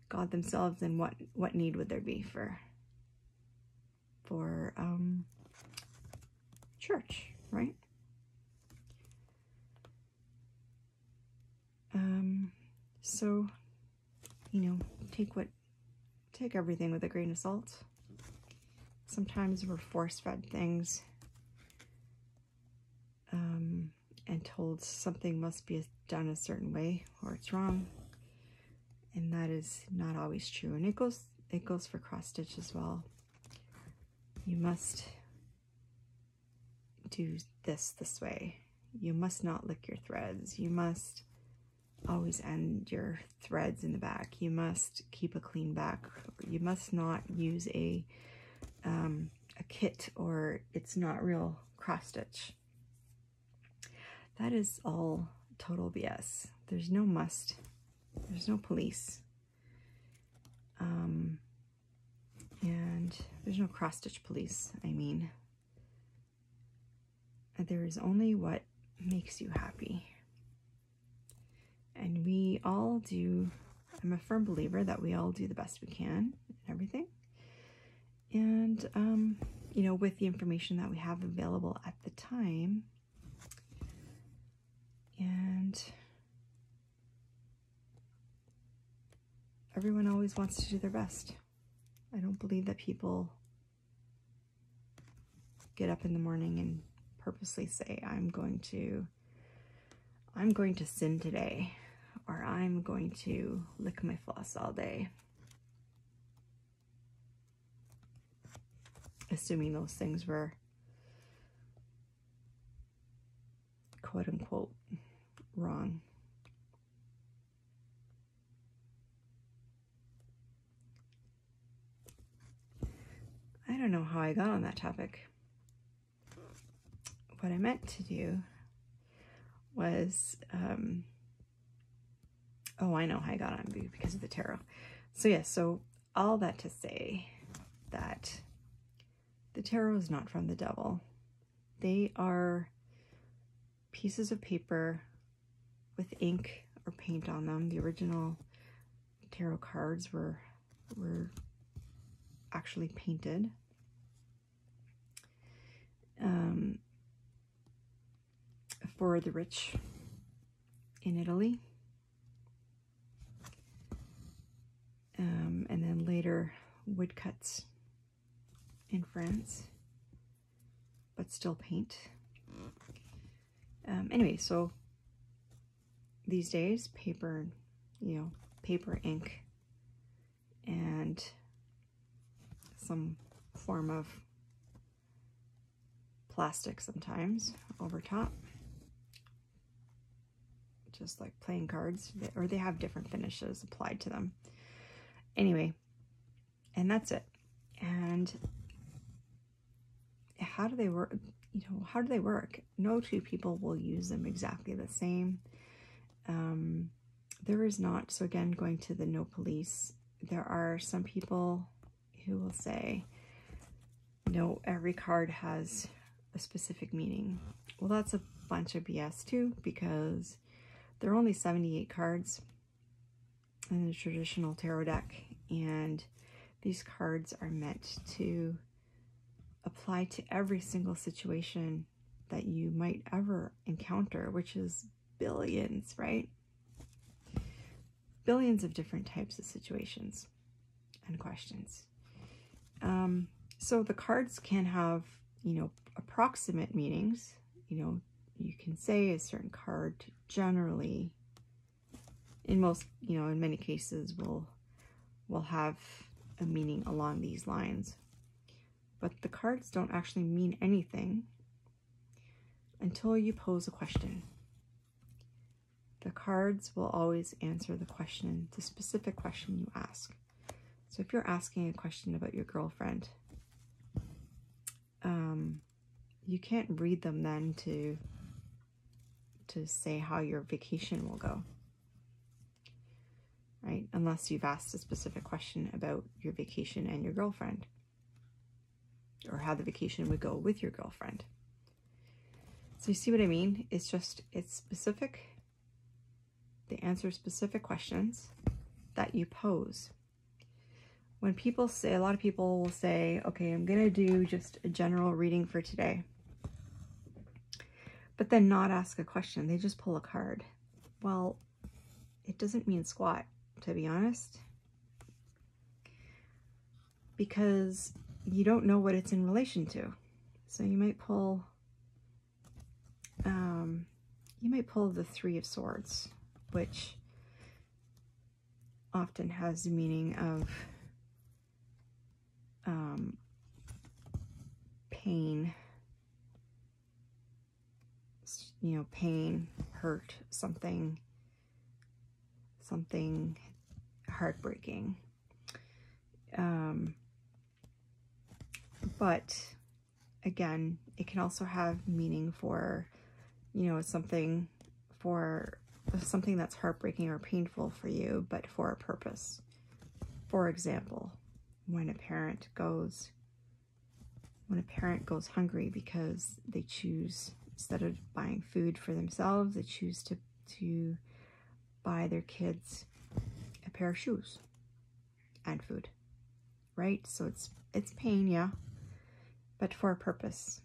God themselves, then what need would there be for church, right? So, you know, take everything with a grain of salt. Sometimes we're force-fed things, and told something must be done a certain way or it's wrong, and that is not always true. And it goes for cross stitch as well. You must do this way. You must not lick your threads. You must always end your threads in the back. You must keep a clean back. You must not use a kit, or it's not real cross stitch. That is all total BS. There's no must. There's no police. And there's no cross stitch police, I mean. There is only what makes you happy. And we all do, I'm a firm believer that we all do the best we can in everything. And, you know, with the information that we have available at the time. And everyone always wants to do their best. I don't believe that people get up in the morning and purposely say, I'm going to sin today, or I'm going to lick my floss all day. Assuming those things were quote unquote wrong. I don't know how I got on that topic. What I meant to do was, oh, I know how I got on because of the tarot. So yeah, so all that to say that the tarot is not from the devil. They are pieces of paper with ink or paint on them. The original tarot cards were actually painted. For the rich in Italy. And then later woodcuts in France, but still paint. Anyway, so these days, paper, paper, ink, and some form of plastic sometimes over top, just like playing cards, or they have different finishes applied to them. Anyway, and that's it. And how do they work? How do they work? No two people will use them exactly the same. There is not, so again, going to the no police, there are some people who will say, no, every card has a specific meaning. Well, that's a bunch of BS too, because there are only 78 cards in the traditional tarot deck, and these cards are meant to apply to every single situation that you might ever encounter, which is billions, right? Billions of different types of situations and questions. So the cards can have, approximate meanings. You can say a certain card generally, in many cases, will have a meaning along these lines. But the cards don't actually mean anything until you pose a question. The cards will always answer the specific question you ask. So if you're asking a question about your girlfriend, you can't read them then to say how your vacation will go, right? Unless you've asked a specific question about your vacation and your girlfriend, or how the vacation would go with your girlfriend. So you see what I mean? It's specific. They answer specific questions that you pose. When people say, a lot of people will say, okay, I'm going to do just a general reading for today, but then not ask a question. They just pull a card. Well, it doesn't mean squat, to be honest, because you don't know what it's in relation to. So you might pull the Three of Swords, which often has the meaning of pain, pain, hurt, something heartbreaking. But again, it can also have meaning for, something that's heartbreaking or painful for you, but for a purpose. For example, when a parent goes hungry because they choose, instead of buying food for themselves, they choose to buy their kids a pair of shoes and food, right? So it's pain, yeah, but for a purpose.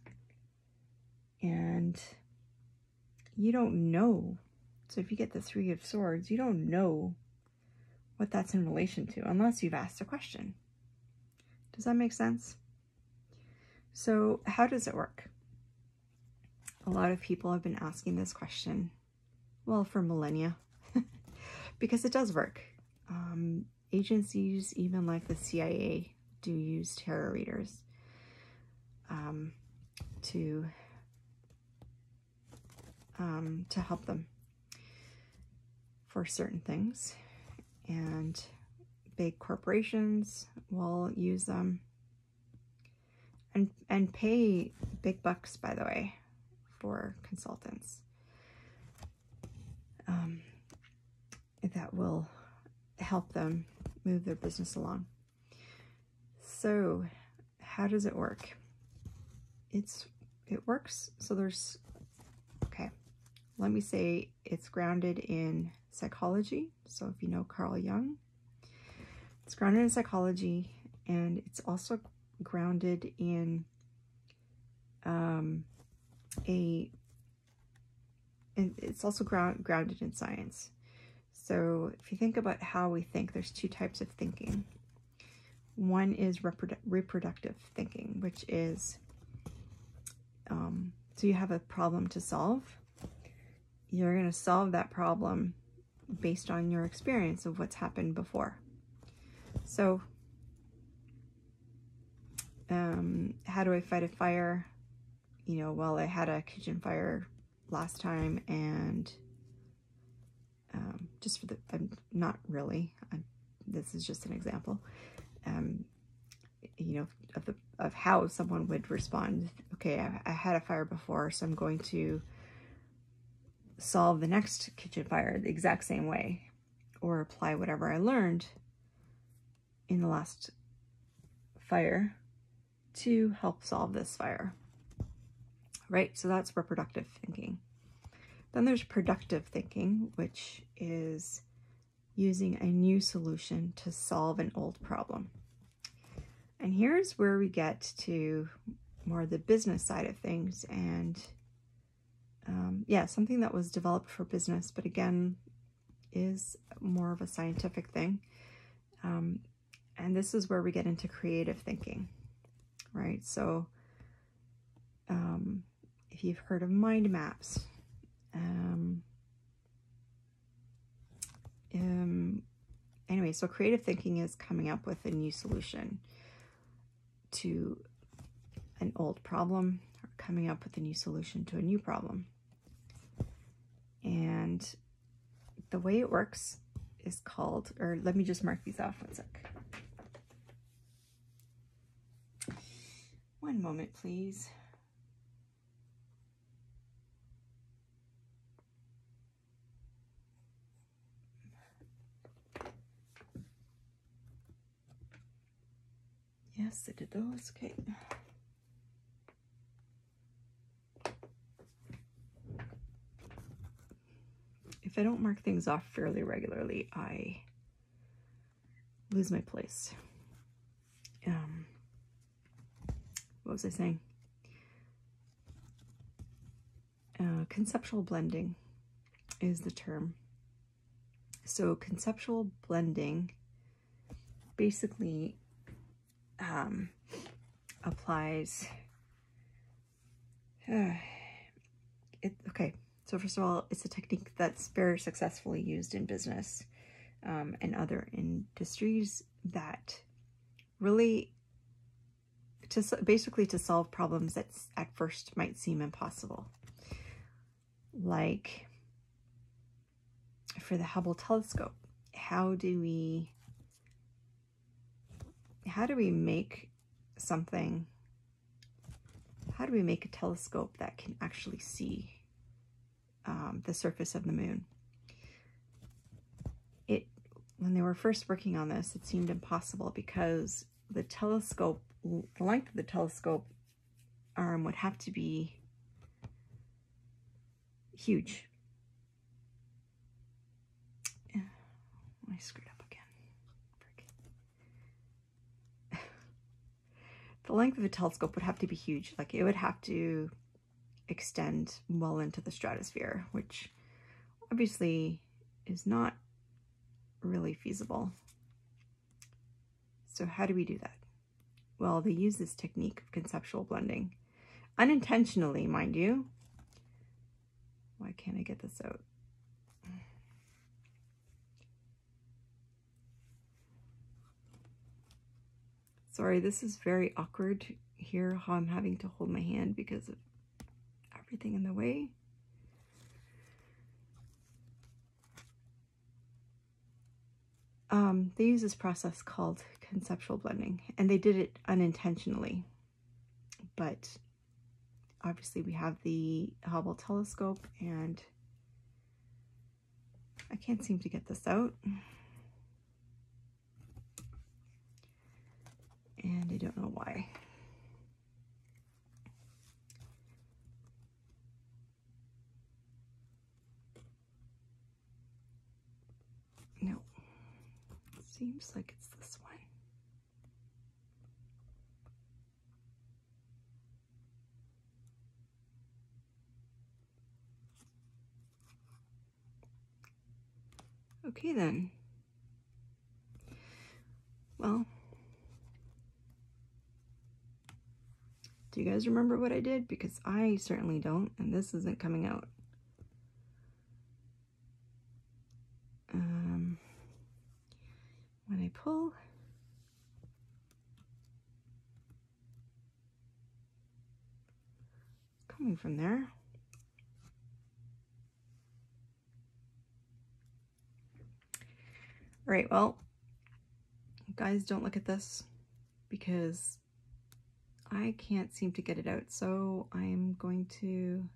And you don't know. So if you get the Three of Swords, you don't know what that's in relation to unless you've asked a question. Does that make sense? So how does it work? A lot of people have been asking this question, well, for millennia, because it does work. Agencies, even like the CIA, do use tarot readers to help them for certain things, and big corporations will use them and pay big bucks, by the way, for consultants that will help them move their business along. So how does it work? It works. So okay, let me say it's grounded in psychology. So if you know Carl Jung, it's grounded in psychology, and it's also grounded in and it's also grounded in science. So if you think about how we think, there's two types of thinking. One is reproductive thinking, which is, so you have a problem to solve. You're going to solve that problem based on your experience of what's happened before. So, how do I fight a fire? You know, well, I had a kitchen fire last time, and just for the, not really, this is just an example, you know, of how someone would respond. Okay, I had a fire before, so I'm going to solve the next kitchen fire the exact same way, or apply whatever I learned in the last fire to help solve this fire, right? So that's reproductive thinking. Then there's productive thinking, which is using a new solution to solve an old problem. And here's where we get to more the business side of things, and yeah, something that was developed for business, but again, is more of a scientific thing. And this is where we get into creative thinking, right? So if you've heard of mind maps, anyway, so creative thinking is coming up with a new solution to an old problem, or coming up with a new solution to a new problem. And the way it works is called, or let me just mark these off 1 sec. One moment, please. Yes, I did those. Okay. If I don't mark things off fairly regularly, I lose my place. What was I saying? Conceptual blending is the term. So conceptual blending basically applies. Okay, so first of all, it's a technique that's very successfully used in business and other industries that really, basically to solve problems that at first might seem impossible. Like for the Hubble telescope, how do we make something, how do we make a telescope that can actually see the surface of the moon? When they were first working on this, it seemed impossible because the telescope, the length of the telescope arm would have to be huge. I screwed up again. The length of a telescope would have to be huge. Like it would have to extend well into the stratosphere, which obviously is not really feasible. So how do we do that? Well, they use this technique of conceptual blending. Unintentionally, mind you. Why can't I get this out? Sorry, this is very awkward here, how I'm having to hold my hand because of everything in the way. They use this process called conceptual blending, and they did it unintentionally. But obviously we have the Hubble telescope, and I can't seem to get this out. And I don't know why. No. Seems like it's this one. Okay then. Well, do you guys remember what I did? Because I certainly don't, and this isn't coming out. When I pull, coming from there. All right, well, guys, don't look at this because I can't seem to get it out. So I'm going to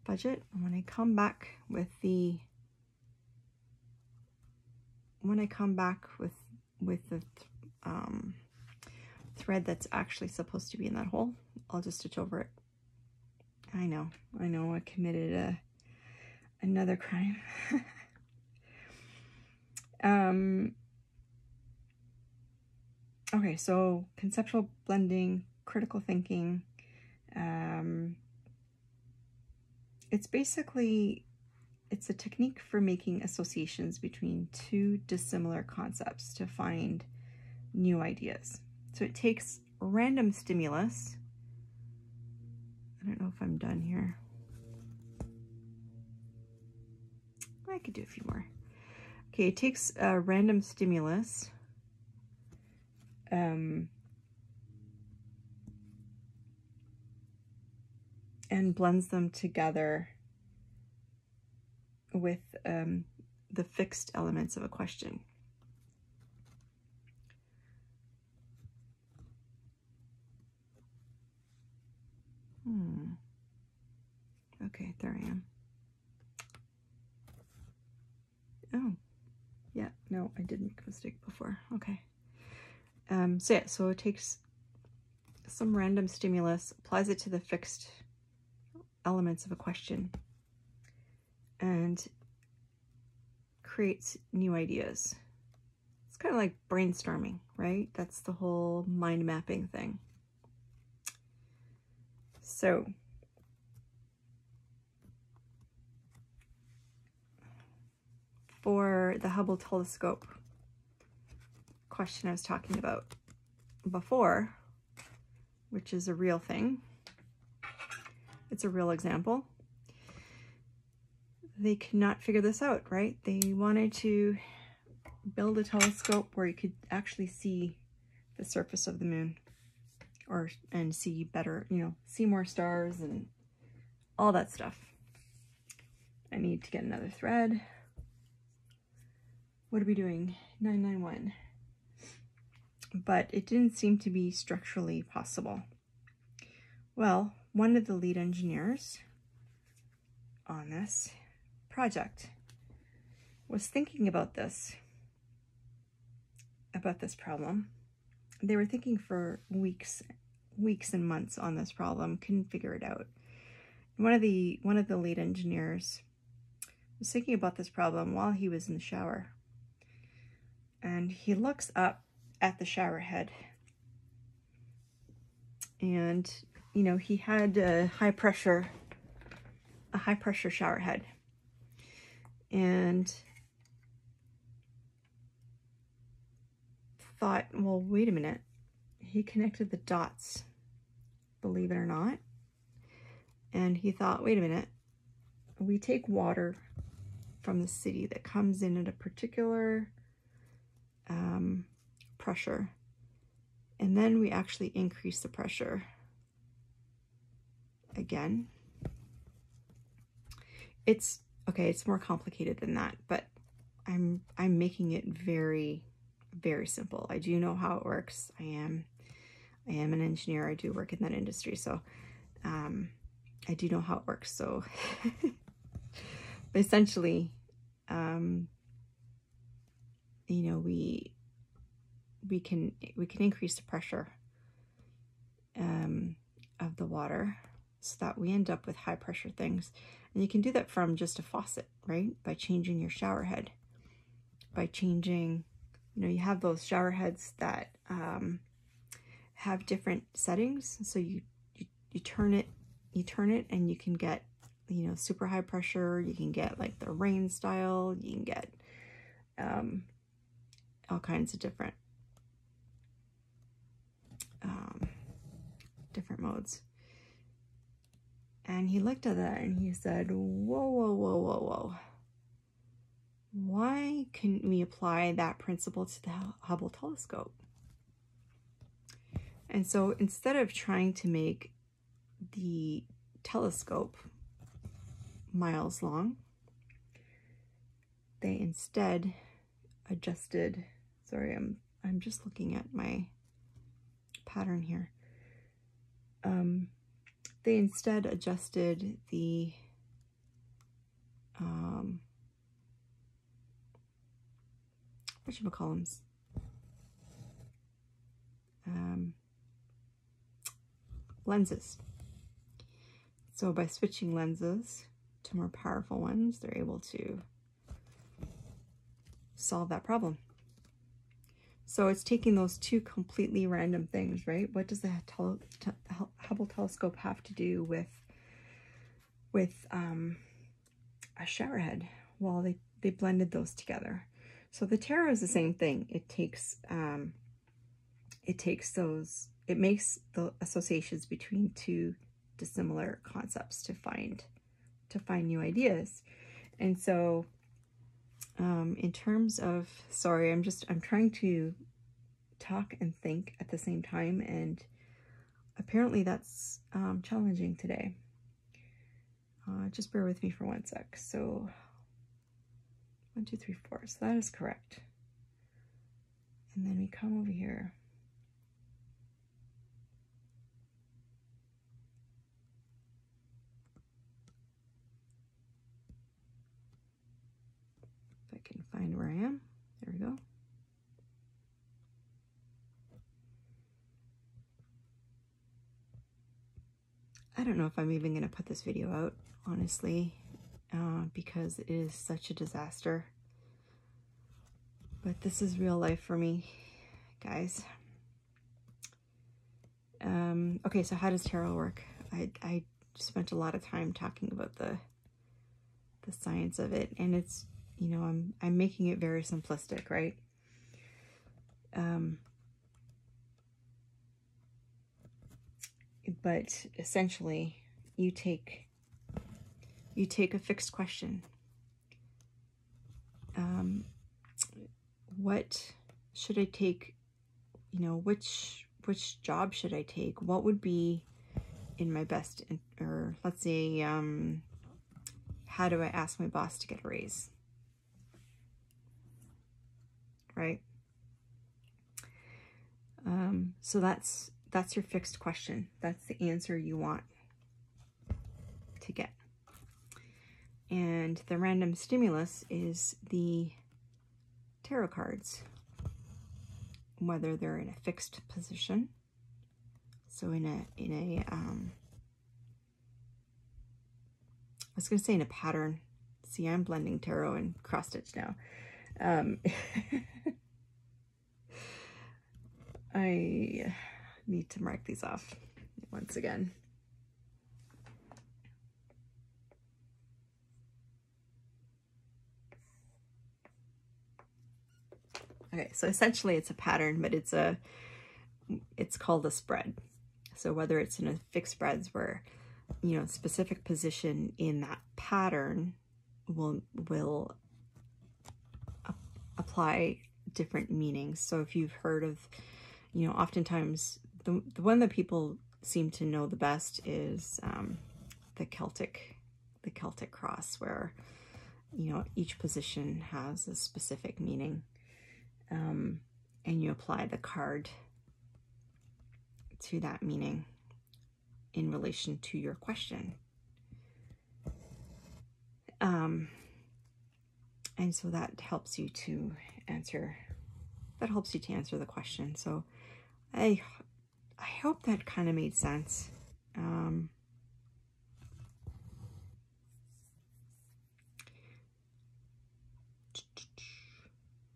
fudge it. And when I come back with the thread that's actually supposed to be in that hole, I'll just stitch over it. I know, I committed another crime. Okay, so conceptual blending, critical thinking. It's a technique for making associations between two dissimilar concepts to find new ideas. So it takes random stimulus. I don't know if I'm done here. I could do a few more. Okay, it takes a random stimulus and blends them together with the fixed elements of a question. Okay, there I am. Oh, yeah, no, I did make a mistake before. Okay. So yeah, so it takes some random stimulus, applies it to the fixed elements of a question, and creates new ideas. It's kind of like brainstorming, right? That's the whole mind mapping thing. So for the Hubble telescope question I was talking about before, which is a real thing, it's a real example, they could not figure this out, right? They wanted to build a telescope where you could actually see the surface of the moon, and see better, you know, see more stars and all that stuff. I need to get another thread. What are we doing? 991. But it didn't seem to be structurally possible. Well, one of the lead engineers on this project was thinking about this problem. They were thinking for weeks and months on this problem, couldn't figure it out. One of the lead engineers was thinking about this problem while he was in the shower. And he looks up at the shower head. And, you know, he had a high pressure shower head. And thought, well, wait a minute. He connected the dots, believe it or not. And he thought, wait a minute. We take water from the city that comes in at a particular pressure, and then we actually increase the pressure again. It's okay, it's more complicated than that, but I'm making it very, very simple. I do know how it works. I am an engineer. I do work in that industry, so I do know how it works. So but essentially, you know, we can increase the pressure of the water so that we end up with high pressure things. And you can do that from just a faucet, right? By changing your shower head, by changing, you know, you have those shower heads that have different settings. So you turn it and you can get you know, super high pressure. You can get like the rain style. You can get all kinds of different modes. And he looked at that and he said, whoa, whoa, whoa, whoa, whoa. Why couldn't we apply that principle to the Hubble telescope? And so instead of trying to make the telescope miles long, they instead adjusted, sorry, I'm just looking at my pattern here. They instead adjusted the whatchamacallums, lenses. So by switching lenses to more powerful ones, they're able to solve that problem. So it's taking those two completely random things, right? What does the Hubble telescope have to do with a shower head? Well, they blended those together. So the tarot is the same thing. It makes the associations between two dissimilar concepts to find new ideas. And so in terms of, sorry, I'm trying to talk and think at the same time, and apparently that's challenging today. Just bear with me for 1 sec. So 1, 2, 3, 4. So that is correct. And then we come over here. If I can find where I am. There we go. I don't know if I'm even going to put this video out, honestly, because it is such a disaster. But this is real life for me, guys. Okay, so how does tarot work? I spent a lot of time talking about the science of it, and it's, you know, I'm making it very simplistic, right? But essentially, you take a fixed question. What should I take? You know, which job should I take? What would be in my best, or let's say, how do I ask my boss to get a raise? Right? So that's your fixed question. That's the answer you want to get. And the random stimulus is the tarot cards, whether they're in a fixed position. So in a I was going to say in a pattern. See, I'm blending tarot and cross stitch now. I need to mark these off once again. Okay, so essentially it's a pattern, but it's called a spread. So whether it's in a fixed spreads where, you know, specific position in that pattern will apply different meanings. So if you've heard of, you know, oftentimes the one that people seem to know the best is the Celtic cross, where, you know, each position has a specific meaning, and you apply the card to that meaning in relation to your question. And so that helps you to answer the question. So I hope that kind of made sense.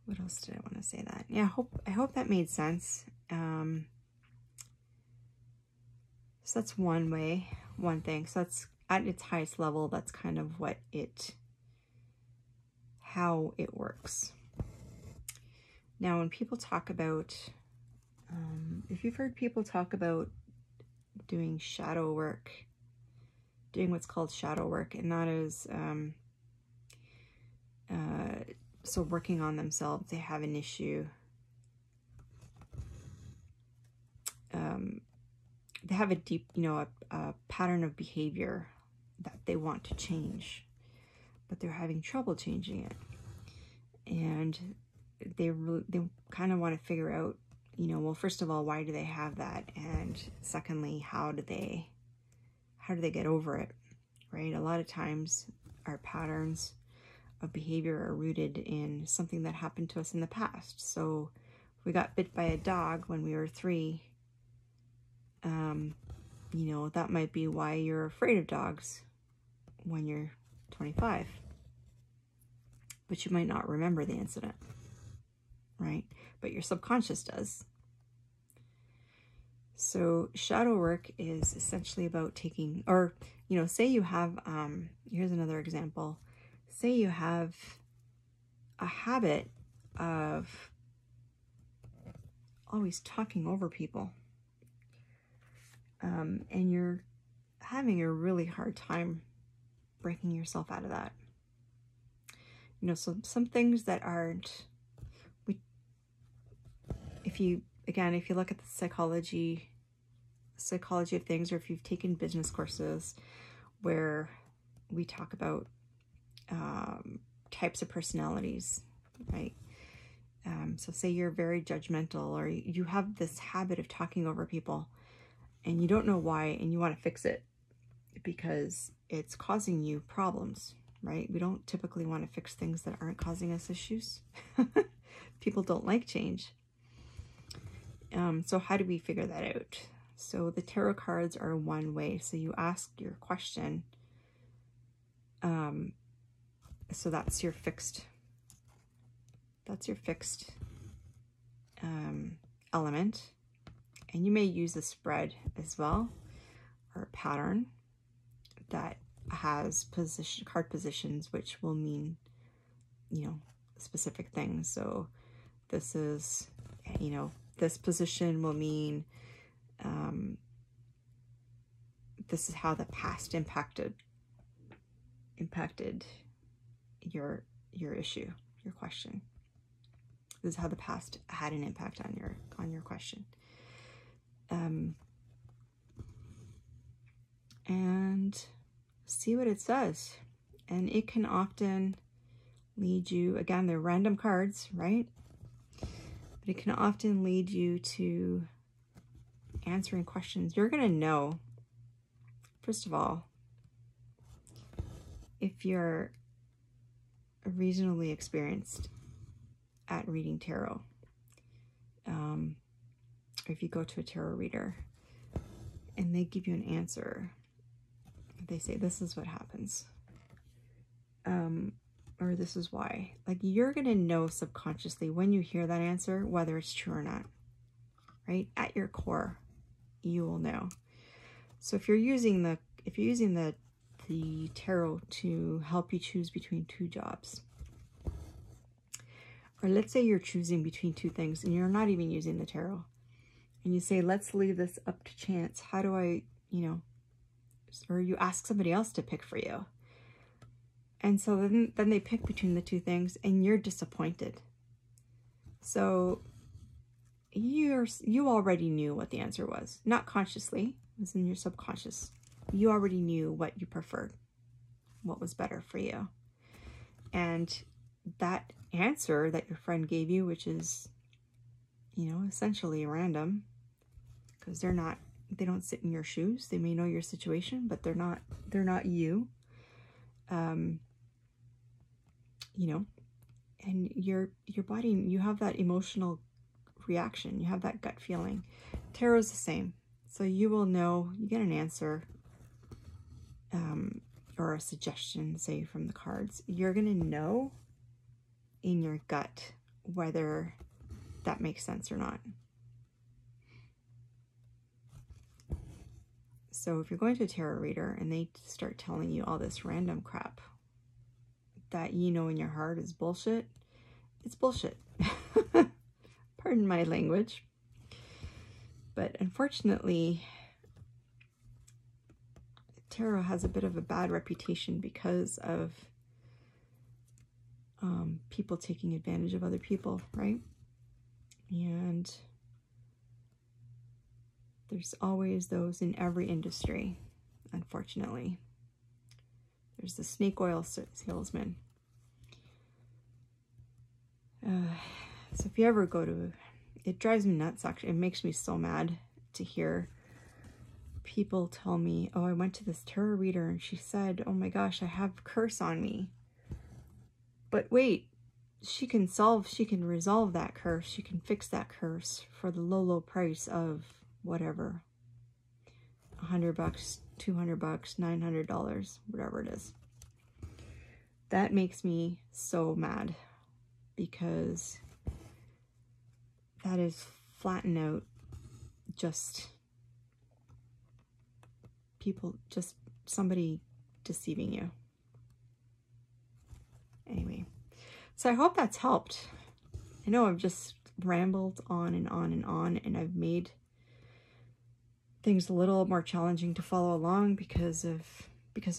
What else did I want to say that? Yeah, I hope that made sense. So that's one thing. So that's at its highest level, that's kind of what how it works. Now, when people talk about, if you've heard people talk about doing shadow work, doing what's called shadow work, and that is, so working on themselves, they have an issue. They have a deep, a pattern of behavior that they want to change, but they're having trouble changing it. And they kind of want to figure out, well, first of all, why do they have that? And secondly, how do they get over it, right? A lot of times our patterns of behavior are rooted in something that happened to us in the past. So if we got bit by a dog when we were 3, that might be why you're afraid of dogs when you're 25. But you might not remember the incident, right? But your subconscious does. So shadow work is essentially about taking, or, say you have, here's another example. Say you have a habit of always talking over people. And you're having a really hard time breaking yourself out of that. So some things that aren't, if you look at the psychology of things, or if you've taken business courses where we talk about types of personalities, right? So say you're very judgmental, or you have this habit of talking over people, and you don't know why, and you want to fix it because it's causing you problems, right? We don't typically want to fix things that aren't causing us issues. People don't like change. So how do we figure that out? So the tarot cards are one way. So you ask your question. So that's your fixed element. And you may use a spread as well, or a pattern that has card positions, which will mean, specific things. So this is, this position will mean, this is how the past impacted your issue, your question. This is how the past had an impact on your question. And see what it says. And it can often lead you, again, they're random cards, right? But it can often lead you to answering questions. You're going to know, first of all, if you're reasonably experienced at reading tarot, or if you go to a tarot reader and they give you an answer, they say, this is what happens, or this is why. Like, you're going to know subconsciously when you hear that answer, whether it's true or not, right? At your core, you will know. So if you're using the tarot to help you choose between 2 jobs, or let's say you're choosing between 2 things and you're not even using the tarot, and you say, let's leave this up to chance. How do I, or you ask somebody else to pick for you. And so then they pick between the 2 things and you're disappointed. So you already knew what the answer was. Not consciously, it was in your subconscious. You already knew what you preferred, what was better for you. And that answer that your friend gave you, which is, essentially random, because they don't sit in your shoes. They may know your situation, but they're not you. And your body, you have that emotional reaction. You have that gut feeling. Tarot's the same. So you will know, you get an answer, or a suggestion, say, from the cards. You're going to know in your gut whether that makes sense or not. So if you're going to a tarot reader and they start telling you all this random crap that you know in your heart is bullshit, it's bullshit. Pardon my language. But unfortunately, tarot has a bit of a bad reputation because of people taking advantage of other people, right? And there's always those in every industry, unfortunately. There's the snake oil salesman. So if you ever go to, it drives me nuts actually. It makes me so mad to hear people tell me, oh, I went to this tarot reader and she said, oh my gosh, I have curse on me. But wait, she can resolve that curse. She can fix that curse for the low, low price of whatever, $100, $200, $900, whatever it is. That makes me so mad because that is flatten out just people, just somebody deceiving you. Anyway, so I hope that's helped. I know I've just rambled on and on and on, and I've made things a little more challenging to follow along because of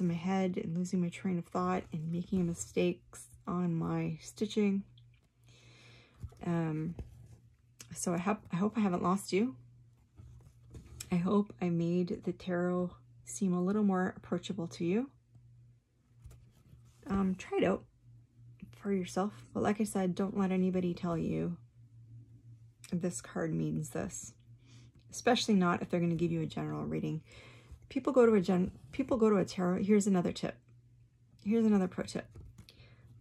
my head and losing my train of thought and making mistakes on my stitching. So I hope I haven't lost you. I hope I made the tarot seem a little more approachable to you. Try it out for yourself. But like I said, don't let anybody tell you this card means this. Especially not if they're going to give you a general reading. People go to a tarot. Here's another tip. Here's another pro tip.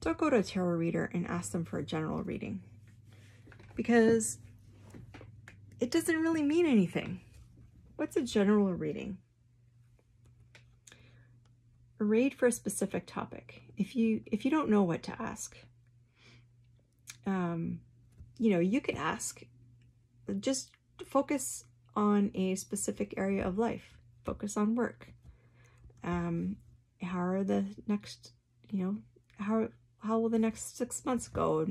Don't go to a tarot reader and ask them for a general reading, because it doesn't really mean anything. What's a general reading? A read for a specific topic. If you don't know what to ask, you know, you can ask. Just focus on a specific area of life. Focus on work. How are the next, you know, how will the next 6 months go at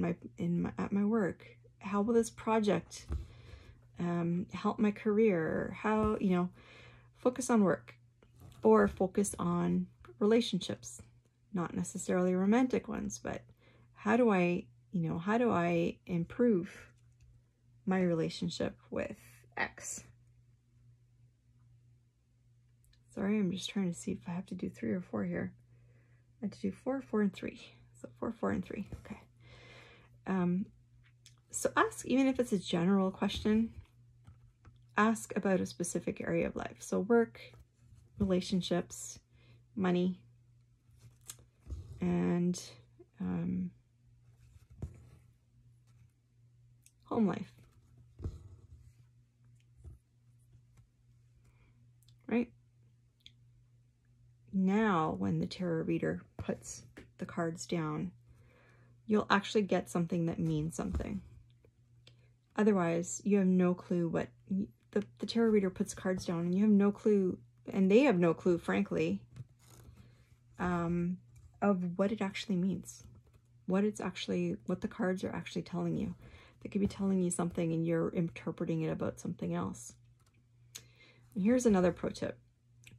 my work? How will this project help my career? How, you know, focus on work, or focus on relationships, not necessarily romantic ones, but how do I improve my relationship with X? Sorry, I'm just trying to see if I have to do 3 or 4 here. I have to do 4, 4, and 3. So 4, 4, and 3. Okay. So ask, even if it's a general question, ask about a specific area of life. So work, relationships, money, and home life. Right? Now, when the tarot reader puts the cards down, you'll actually get something that means something. Otherwise, you have no clue what the tarot reader puts cards down, and you have no clue, and they have no clue, frankly, of what it actually means, what the cards are actually telling you. They could be telling you something, and you're interpreting it about something else. And here's another pro tip: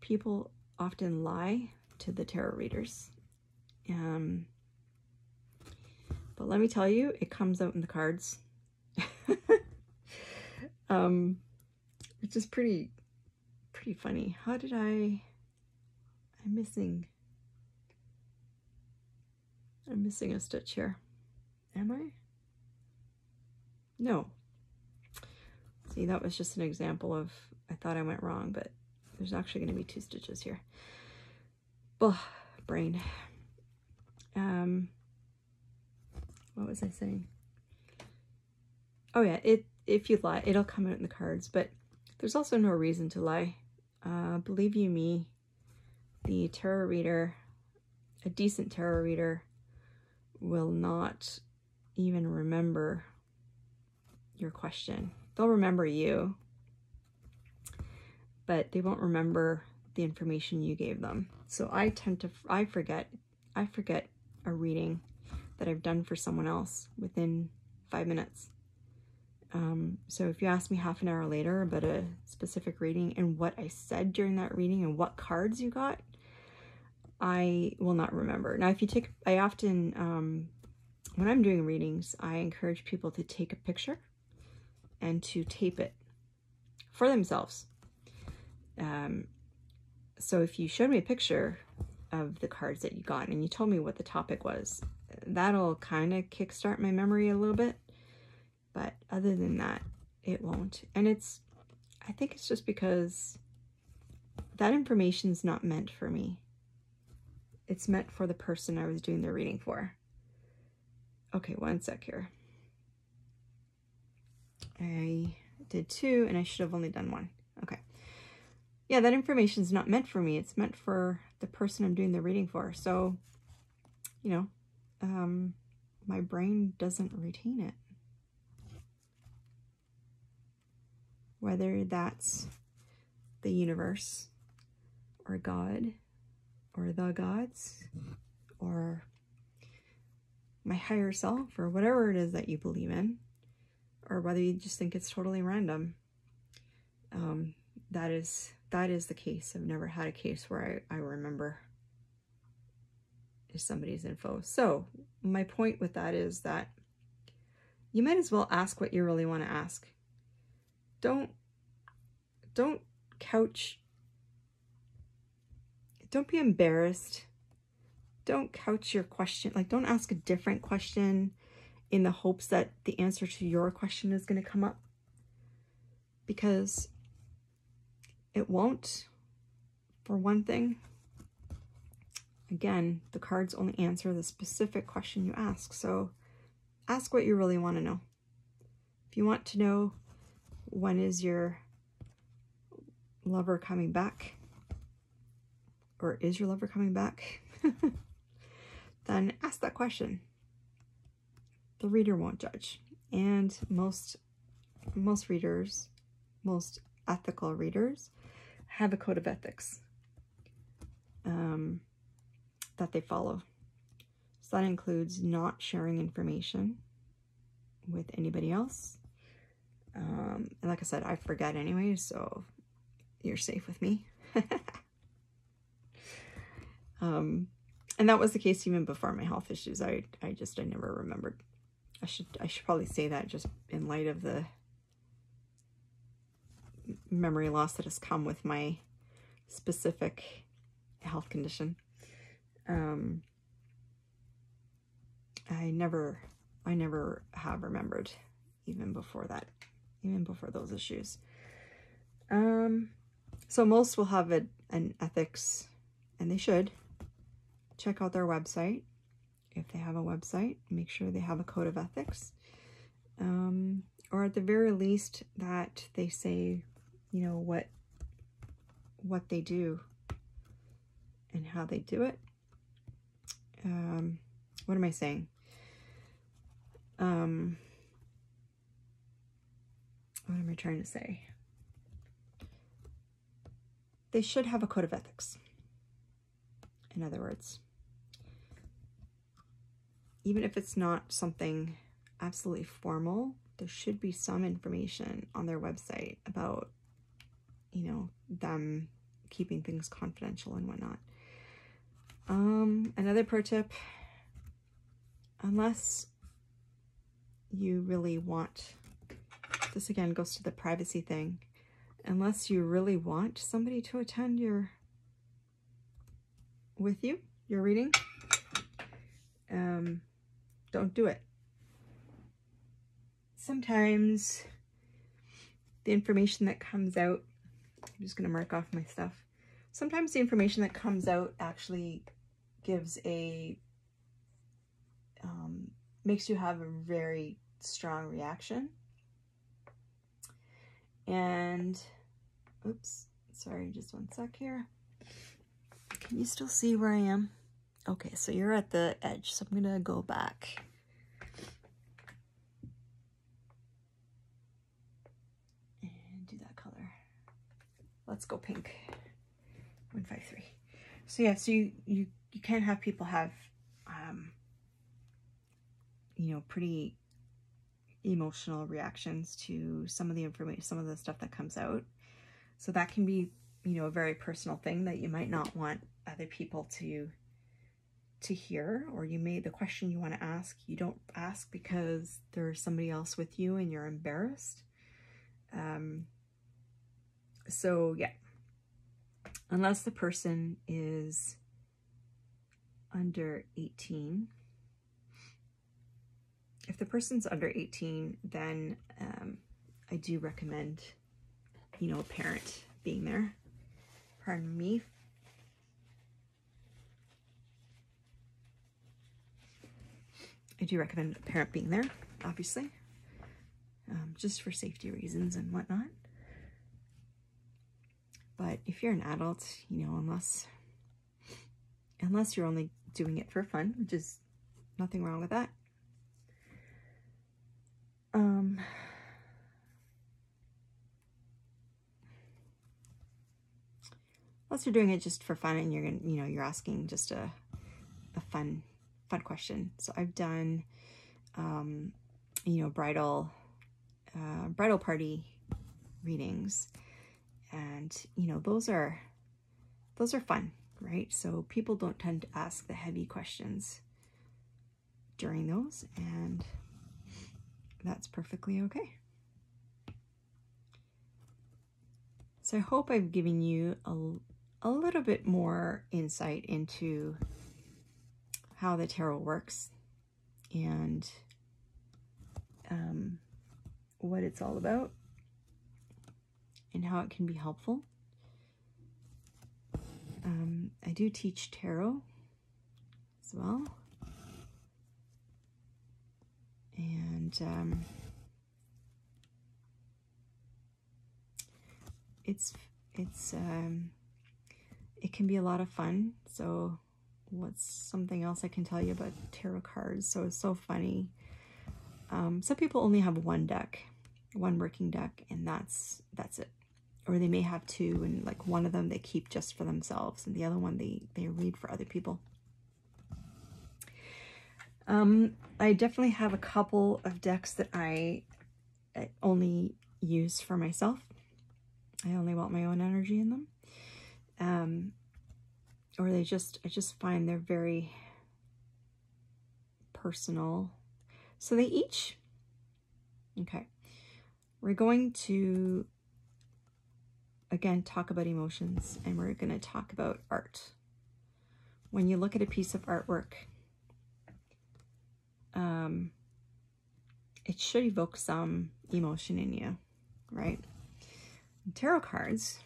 people often lie to the tarot readers. But let me tell you, it comes out in the cards. Which is pretty funny. How did I'm missing a stitch here. Am I? No. See, that was just an example of, I thought I went wrong, but there's actually going to be 2 stitches here. Ugh, brain. What was I saying? Oh yeah, if you lie, it'll come out in the cards, but there's also no reason to lie. Believe you me, the tarot reader, a decent tarot reader, will not even remember your question. They'll remember you, but they won't remember the information you gave them. So I forget a reading that I've done for someone else within 5 minutes. So if you ask me half an hour later about a specific reading and what I said during that reading and what cards you got, I will not remember. Now, if you take, I often, when I'm doing readings, I encourage people to take a picture and to tape it for themselves. So if you showed me a picture of the cards that you got and you told me what the topic was, that'll kind of kickstart my memory a little bit. But other than that, it won't. And I think it's just because that information's not meant for me. It's meant for the person I was doing the reading for. Okay, one sec here. I did 2 and I should have only done 1. Okay. Yeah, that information's not meant for me. It's meant for the person I'm doing the reading for. So, you know, my brain doesn't retain it. Whether that's the universe or God or the gods or my higher self or whatever it is that you believe in, or whether you just think it's totally random, that is the case. I've never had a case where I remember somebody's info. So my point with that is that you might as well ask what you really want to ask. Don't be embarrassed. Don't couch your question. Like, don't ask a different question in the hopes that the answer to your question is going to come up, because it won't. For one thing, again, the cards only answer the specific question you ask. So ask what you really want to know. If you want to know when is your lover coming back, or is your lover coming back, then ask that question. The reader won't judge. And most readers, most ethical readers, have a code of ethics that they follow. So that includes not sharing information with anybody else. And like I said, I forget anyway, so you're safe with me. And that was the case even before my health issues. I never remembered. I should probably say that, just in light of the memory loss that has come with my specific health condition. I never have remembered even before that, even before those issues. So most will have an ethics, and they should. Check out their website. If they have a website, make sure they have a code of ethics. Or at the very least that they say, you know, what they do and how they do it. What am I saying? What am I trying to say? They should have a code of ethics. In other words, even if it's not something absolutely formal, there should be some information on their website about, you know, them keeping things confidential and whatnot. Another pro tip, unless you really want, this again goes to the privacy thing, unless you really want somebody to attend your reading, don't do it. Sometimes the information that comes out, I'm just going to mark off my stuff. Sometimes the information that comes out actually gives makes you have a very strong reaction. And, oops, sorry, just one sec here. Can you still see where I am? Okay, so you're at the edge, so I'm gonna go back. And do that color. Let's go pink. 153. So yeah, so you can have people have, you know, pretty emotional reactions to some of the information, some of the stuff that comes out. So that can be, you know, a very personal thing that you might not want other people to hear, or the question you want to ask, you don't ask because there's somebody else with you and you're embarrassed. So yeah, unless the person is under 18. If the person's under 18, then I do recommend, you know, a parent being there. Pardon me. I do recommend a parent being there, obviously, just for safety reasons and whatnot. But if you're an adult, you know, unless you're only doing it for fun, which is nothing wrong with that. Unless you're doing it just for fun and you're gonna, you know, you're asking just a fun question. So I've done, you know, bridal party readings, and you know, those are fun, right? So people don't tend to ask the heavy questions during those, and that's perfectly okay. So I hope I've given you a little bit more insight into how the tarot works and what it's all about and how it can be helpful. I do teach tarot as well, and it can be a lot of fun. So what's something else I can tell you about tarot cards? So it's so funny. Some people only have one deck, one working deck, and that's it. Or they may have two, and like one of them they keep just for themselves, and the other one they read for other people. I definitely have a couple of decks that I only use for myself. I only want my own energy in them. Or I just find they're very personal. So they each, okay, we're going to, again, talk about emotions, and we're going to talk about art. When you look at a piece of artwork, it should evoke some emotion in you, right? Tarot cards,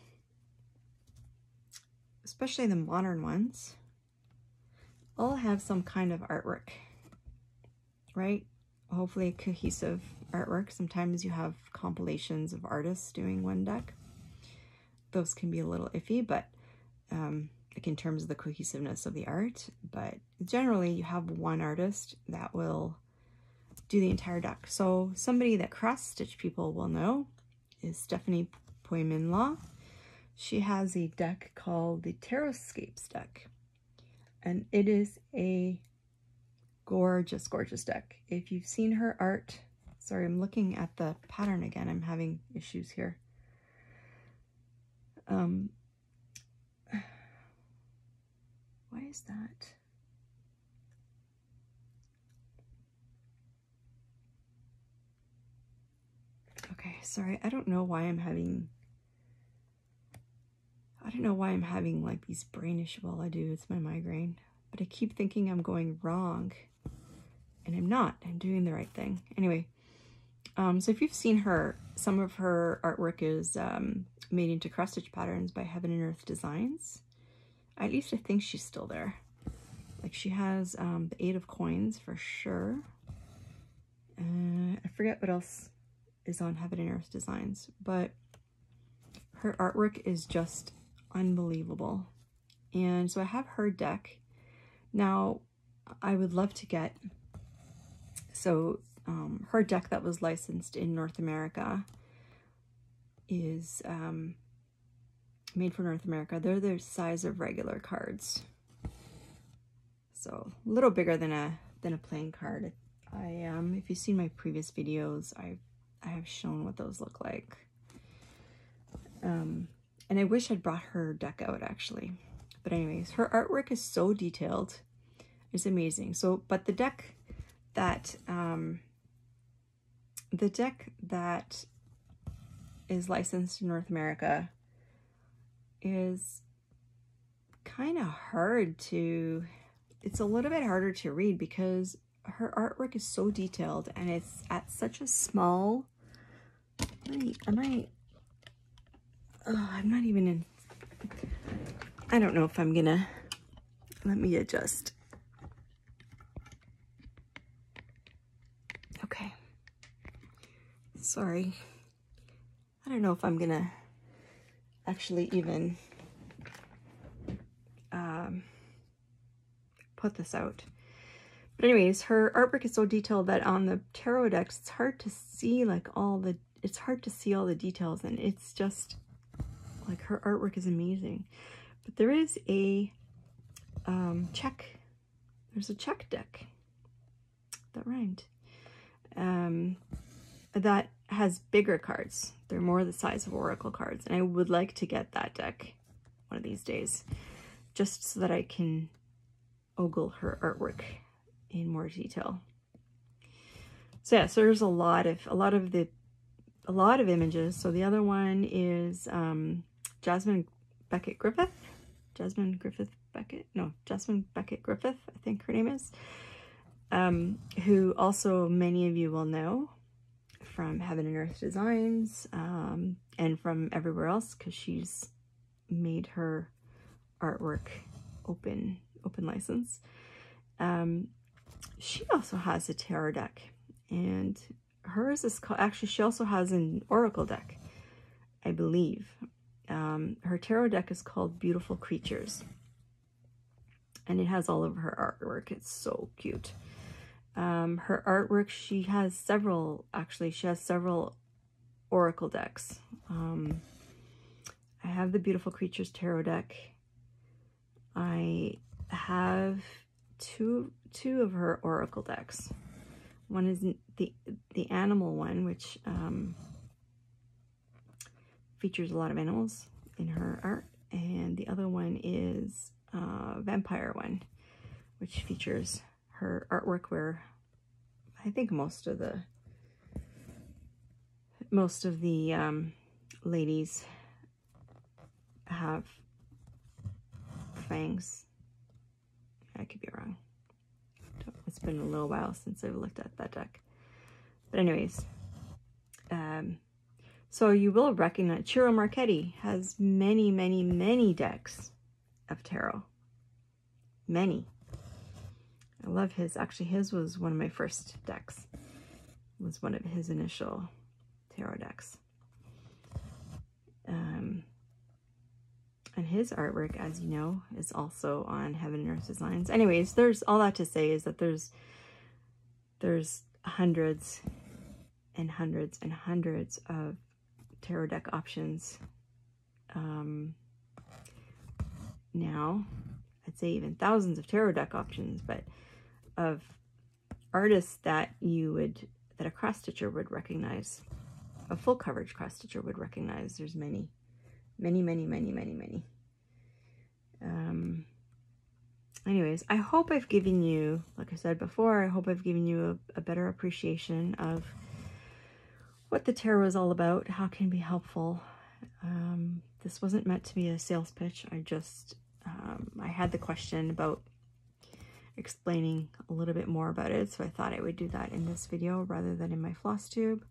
especially the modern ones, all have some kind of artwork, right? Hopefully a cohesive artwork. Sometimes you have compilations of artists doing one deck. Those can be a little iffy, but like in terms of the cohesiveness of the art, but generally you have one artist that will do the entire deck. So somebody that cross-stitch people will know is Stepanie Paw. She has a deck called the Tarotscapes deck, and it is a gorgeous, gorgeous deck. If you've seen her art, sorry, I'm looking at the pattern again. I'm having issues here. Why is that? Okay, sorry. I don't know why I'm having like these brain issues. Well, I do. It's my migraine. But I keep thinking I'm going wrong, and I'm not. I'm doing the right thing. Anyway, so if you've seen her, some of her artwork is made into cross-stitch patterns by Heaven and Earth Designs. At least I think she's still there. Like she has the 8 of coins for sure. I forget what else is on Heaven and Earth Designs, but her artwork is just unbelievable. And so I have her deck. Now, I would love to get, so her deck that was licensed in North America is made for North America. They're the size of regular cards. So a little bigger than a playing card. If you've seen my previous videos, I have shown what those look like. And I wish I'd brought her deck out actually. But anyways, her artwork is so detailed. It's amazing. So, but the deck that is licensed in North America is kind of hard to, it's a little bit harder to read because her artwork is so detailed and it's at such a small, I'm not even in, I don't know if I'm gonna, let me adjust. Okay. Sorry. I don't know if I'm gonna actually even put this out. But anyways, her artwork is so detailed that on the tarot decks, it's hard to see like all the details, and it's just like her artwork is amazing. But there is a there's a Czech deck that rhymed that has bigger cards. They're more the size of oracle cards, and I would like to get that deck one of these days just so that I can ogle her artwork in more detail. So yeah, so there's a lot of images. So the other one is Jasmine Beckett Griffith, I think her name is, who also many of you will know from Heaven and Earth Designs and from everywhere else, because she's made her artwork open license. She also has a tarot deck, and hers is called, actually she also has an oracle deck, I believe. Her tarot deck is called Beautiful Creatures, and it has all of her artwork. It's so cute. Her artwork, she has several oracle decks. I have the Beautiful Creatures tarot deck. I have two of her oracle decks. One is the animal one, which features a lot of animals in her art, and the other one is vampire one, which features her artwork, where I think most of the ladies have fangs. I could be wrong. It's been a little while since I've looked at that deck. But anyways, so you will recognize Ciro Marchetti has many decks of tarot. Many. I love his. Actually, his was one of my first decks. It was one of his initial tarot decks. And his artwork, as you know, is also on Heaven and Earth Designs. Anyways, there's all that to say is that there's hundreds and hundreds and hundreds of tarot deck options. Now, I'd say even thousands of tarot deck options, but of artists that a cross stitcher would recognize, a full coverage cross stitcher would recognize. There's many. Anyways, I hope I've given you, like I said before, I hope I've given you a better appreciation of what the tarot is all about, how it can be helpful. This wasn't meant to be a sales pitch. I had the question about explaining a little bit more about it, so I thought I would do that in this video rather than in my floss tube.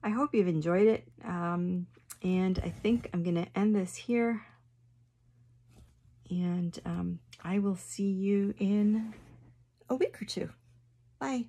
I hope you've enjoyed it, and I think I'm going to end this here, and I will see you in a week or two. Bye.